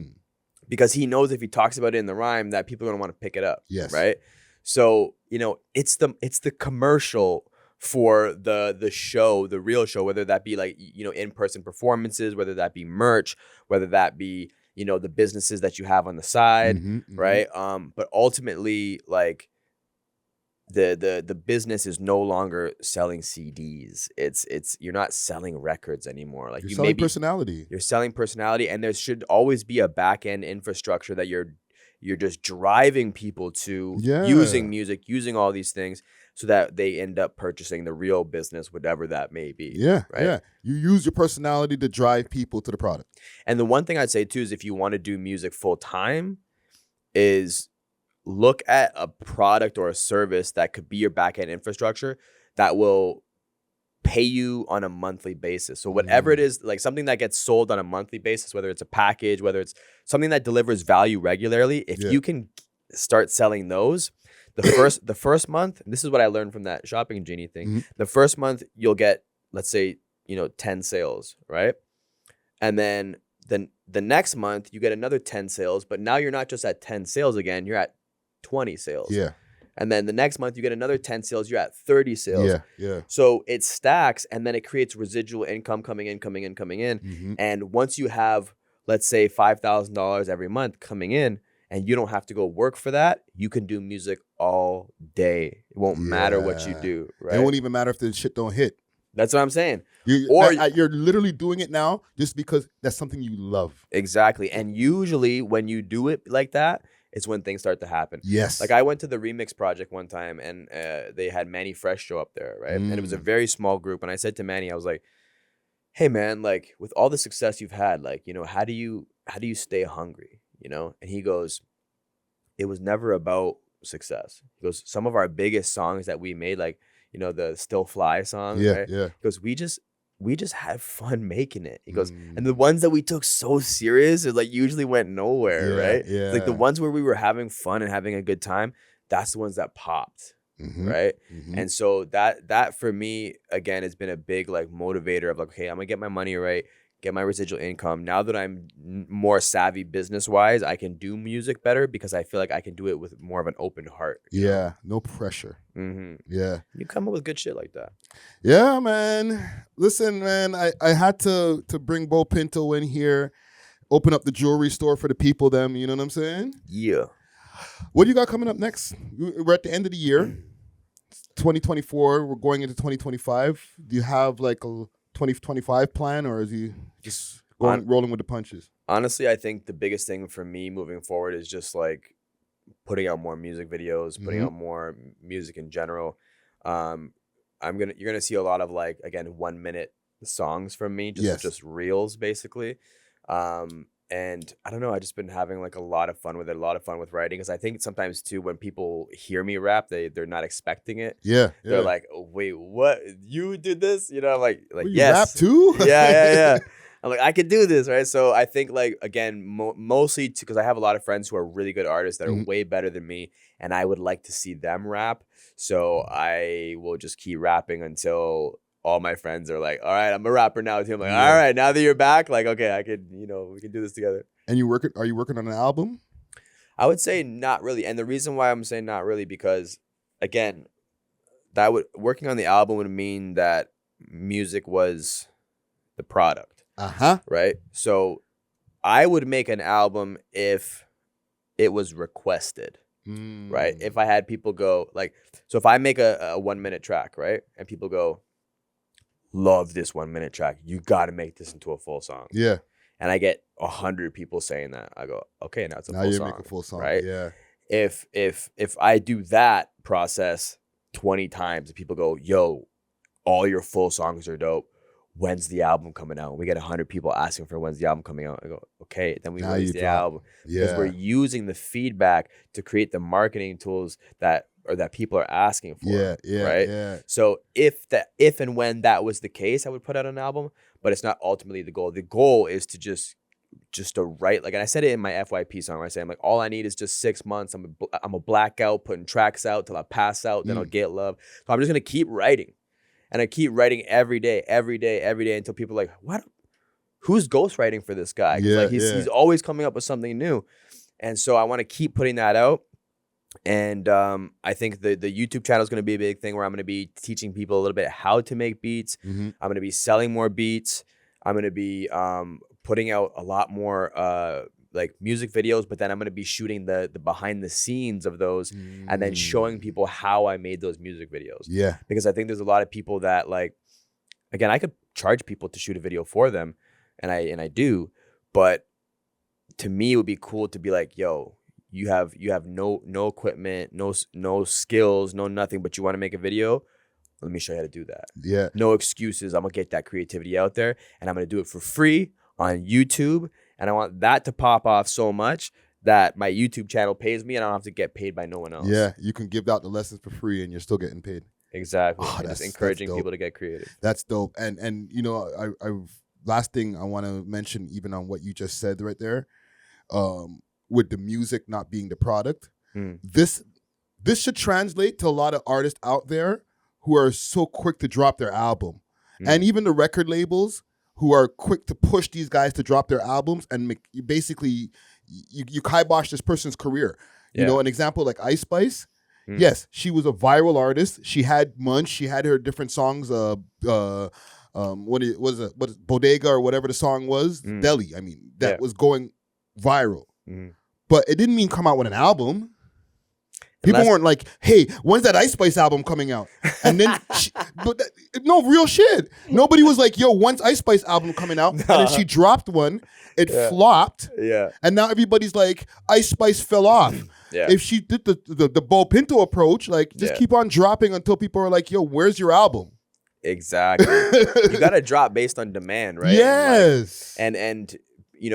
Because he knows if he talks about it in the rhyme that people are gonna want to pick it up. Yes. Right. So, you know, it's the commercial for the show, the real show, whether that be like, you know, in-person performances, whether that be merch, whether that be, you know, the businesses that you have on the side, right? But ultimately, like the business is no longer selling CDs. It's you're not selling records anymore. Like you're selling personality. You're selling personality, and there should always be a back end infrastructure that you're just driving people to using music, using all these things, so that they end up purchasing the real business, whatever that may be. Yeah, right? yeah. You use your personality to drive people to the product. And the one thing I'd say too is if you want to do music full time, is look at a product or a service that could be your back end infrastructure that will pay you on a monthly basis. So whatever it is, like something that gets sold on a monthly basis, whether it's a package, whether it's something that delivers value regularly, if you can start selling those, the first month, and this is what I learned from that Shopping Genie thing, the first month you'll get, let's say, you know, 10 sales, right? And then the next month you get another 10 sales, but now you're not just at 10 sales again, you're at 20 sales. Yeah. And then the next month you get another 10 sales, you're at 30 sales. Yeah. So it stacks, and then it creates residual income coming in. And once you have, let's say, $5,000 every month coming in, and you don't have to go work for that, you can do music all day. It won't matter what you do, right? It won't even matter if the shit don't hit. That's what I'm saying. You're literally doing it now just because that's something you love. Exactly. And usually when you do it like that, it's when things start to happen. Yes. Like I went to the Remix Project one time, and they had Manny Fresh show up there, right? And it was a very small group. And I said to Manny, I was like, hey man, like with all the success you've had, like, you know, how do you stay hungry? You know? And he goes, it was never about success. He goes, some of our biggest songs that we made, like, you know, the Still Fly song, right? Yeah. He goes, we just had fun making it. He goes, and the ones that we took so serious, it like usually went nowhere, right? Yeah. Like the ones where we were having fun and having a good time, that's the ones that popped, right? And so that for me, again, has been a big like motivator of like, okay, I'm gonna get my money right, get my residual income. Now that I'm more savvy business-wise, I can do music better because I feel like I can do it with more of an open heart. Yeah, no pressure. Mm-hmm. Yeah. You come up with good shit like that. Yeah, man. Listen, man, I had to bring BEAU Pinto in here, open up the jewelry store for the people, them, you know what I'm saying? Yeah. What do you got coming up next? We're at the end of the year, 2024. We're going into 2025. Do you have like a 2025 plan, or is he just rolling with the punches? Honestly, I think the biggest thing for me moving forward is just like putting out more music videos, putting out more music in general. You're gonna see a lot of like, again, 1 minute songs from me, just reels basically. And I don't know, I just been having like a lot of fun with it, a lot of fun with writing, because I think sometimes too when people hear me rap, they're not expecting it. Yeah. They're like, oh, wait, what? You did this? You know, I'm like you yes. rap too? Yeah. I'm like, I can do this, right? So I think like, again, mostly because I have a lot of friends who are really good artists that are way better than me, and I would like to see them rap. So I will just keep rapping until all my friends are like, all right, I'm a rapper now too. I'm like, all right, now that you're back, like, okay, I could, we can do this together. And are you working on an album? I would say not really. And the reason why I'm saying not really, because again, working on the album would mean that music was the product. Right? So I would make an album if it was requested. Right? If I had people go like, so if I make a 1 minute track, right? And people go, love this 1 minute track, you got to make this into a full song. Yeah. And I get 100 people saying that. I go, okay, now it's a full song. Now you make a full song, right? Yeah. If I do that process 20 times and people go, yo, all your full songs are dope, when's the album coming out? We get 100 people asking for when's the album coming out. I go, okay, then we release the album. Because we're using the feedback to create the marketing tools that people are asking for. Right? Yeah. So if and when that was the case, I would put out an album, but it's not ultimately the goal. The goal is to just to write, like, and I said it in my FYP song where I say, I'm like, all I need is just 6 months. I'm a blackout, putting tracks out till I pass out, then I'll get love. So I'm just gonna keep writing. And I keep writing every day until people are like, what? Who's ghostwriting for this guy? He's always coming up with something new. And so I want to keep putting that out. And I think the YouTube channel is going to be a big thing where I'm going to be teaching people a little bit how to make beats. I'm going to be selling more beats. I'm going to be putting out a lot more like music videos, but then I'm going to be shooting the behind the scenes of those and then showing people how I made those music videos. Yeah. Because I think there's a lot of people that, like, again, I could charge people to shoot a video for them, and I do, but to me it would be cool to be like, yo, you have no equipment, no skills, no nothing, but you want to make a video? Let me show you how to do that. Yeah. No excuses. I'm going to get that creativity out there, and I'm going to do it for free on YouTube. And I want that to pop off so much that my YouTube channel pays me and I don't have to get paid by no one else. Yeah, you can give out the lessons for free and you're still getting paid. Exactly. Oh, that's encouraging people to get creative. That's dope. And I last thing I want to mention, even on what you just said right there, with the music not being the product, this should translate to a lot of artists out there who are so quick to drop their album. And even the record labels who are quick to push these guys to drop their albums and basically you kibosh this person's career. You know, an example like Ice Spice. Yes, she was a viral artist. She had Munch. She had her different songs. What was it? Bodega or whatever the song was. Deli. I mean, that was going viral. But it didn't mean come out with an album. People weren't like, hey, when's that Ice Spice album coming out? And then, no, real shit. Nobody was like, yo, when's Ice Spice album coming out? And then she dropped one. It flopped. Yeah. And now everybody's like, Ice Spice fell off. If she did the BEAU Pinto approach, like, just keep on dropping until people are like, yo, where's your album? Exactly. You got to drop based on demand, right? Yes. And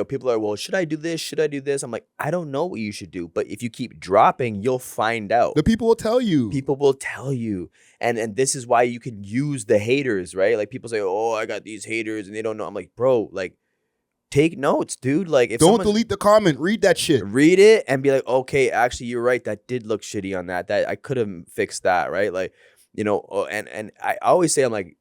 people are, well, should I do this? Should I do this? I'm like, I don't know what you should do. But if you keep dropping, you'll find out. The people will tell you. People will tell you. And this is why you can use the haters, right? Like, people say, oh, I got these haters and they don't know. I'm like, bro, like, take notes, dude. Like, if don't delete the comment. Read that shit. Read it and be like, okay, actually, you're right. That did look shitty on that. That I could have fixed that, right? Like, and I always say, I'm like,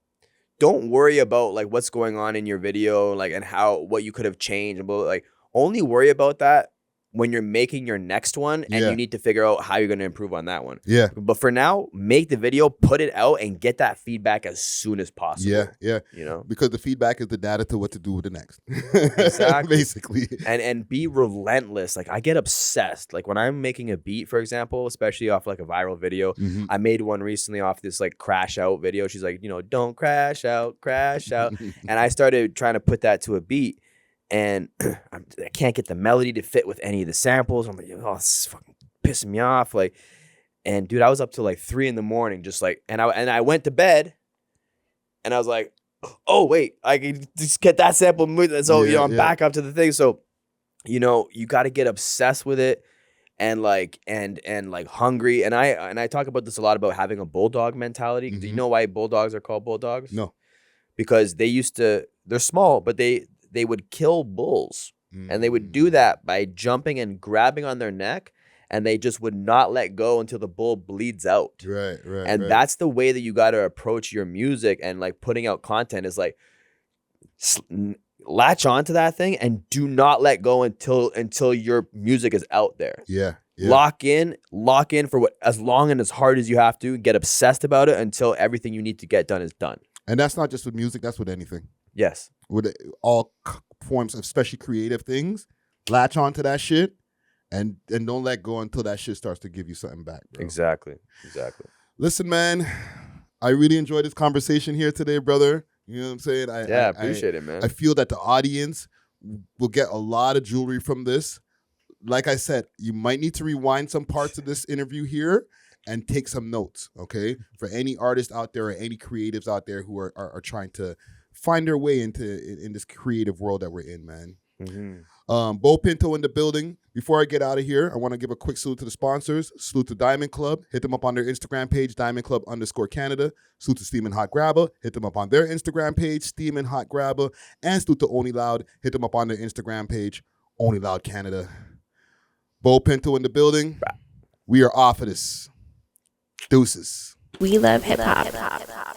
don't worry about like what's going on in your video, like, and what you could have changed, but like only worry about that when you're making your next one and you need to figure out how you're going to improve on that one. Yeah. But for now, make the video, put it out, and get that feedback as soon as possible. Yeah. You know? Because the feedback is the data to what to do with the next. Exactly. Basically. And be relentless. Like, I get obsessed. Like, when I'm making a beat, for example, especially off like a viral video, I made one recently off this like crash out video. She's like, you know, don't crash out, crash out. And I started trying to put that to a beat. And I can't get the melody to fit with any of the samples. I'm like, oh, this is fucking pissing me off. Like, and dude, I was up till like 3 a.m, just like, and I went to bed, and I was like, oh wait, I can just get that sample. So you know, I'm back up to the thing. So, you know, you got to get obsessed with it, and like hungry. And I talk about this a lot about having a bulldog mentality. Do you know why bulldogs are called bulldogs? No, because they're small, but they would kill bulls, and they would do that by jumping and grabbing on their neck, and they just would not let go until the bull bleeds out. Right. And that's the way that you got to approach your music and like putting out content is like latch onto that thing and do not let go until your music is out there. Yeah. Lock in for as long and as hard as you have to. Get obsessed about it until everything you need to get done is done. And that's not just with music, that's with anything. Yes. With all forms of especially creative things, latch onto that shit and don't let go until that shit starts to give you something back, bro. Exactly. Listen, man, I really enjoyed this conversation here today, brother. You know what I'm saying? I appreciate it, man. I feel that the audience will get a lot of jewelry from this. Like I said, you might need to rewind some parts of this interview here and take some notes, okay? For any artists out there or any creatives out there who are trying to find their way in this creative world that we're in, man. BEAU Pinto in the building. Before I get out of here, I want to give a quick salute to the sponsors. Salute to Diamond Club. Hit them up on their Instagram page, DiamondClub_Canada. Salute to Steamin' Hot Grabber. Hit them up on their Instagram page, Steamin' Hot Grabber. And salute to Only Loud. Hit them up on their Instagram page, Only Loud Canada. BEAU Pinto in the building. We are off of this. Deuces. We love hip hop.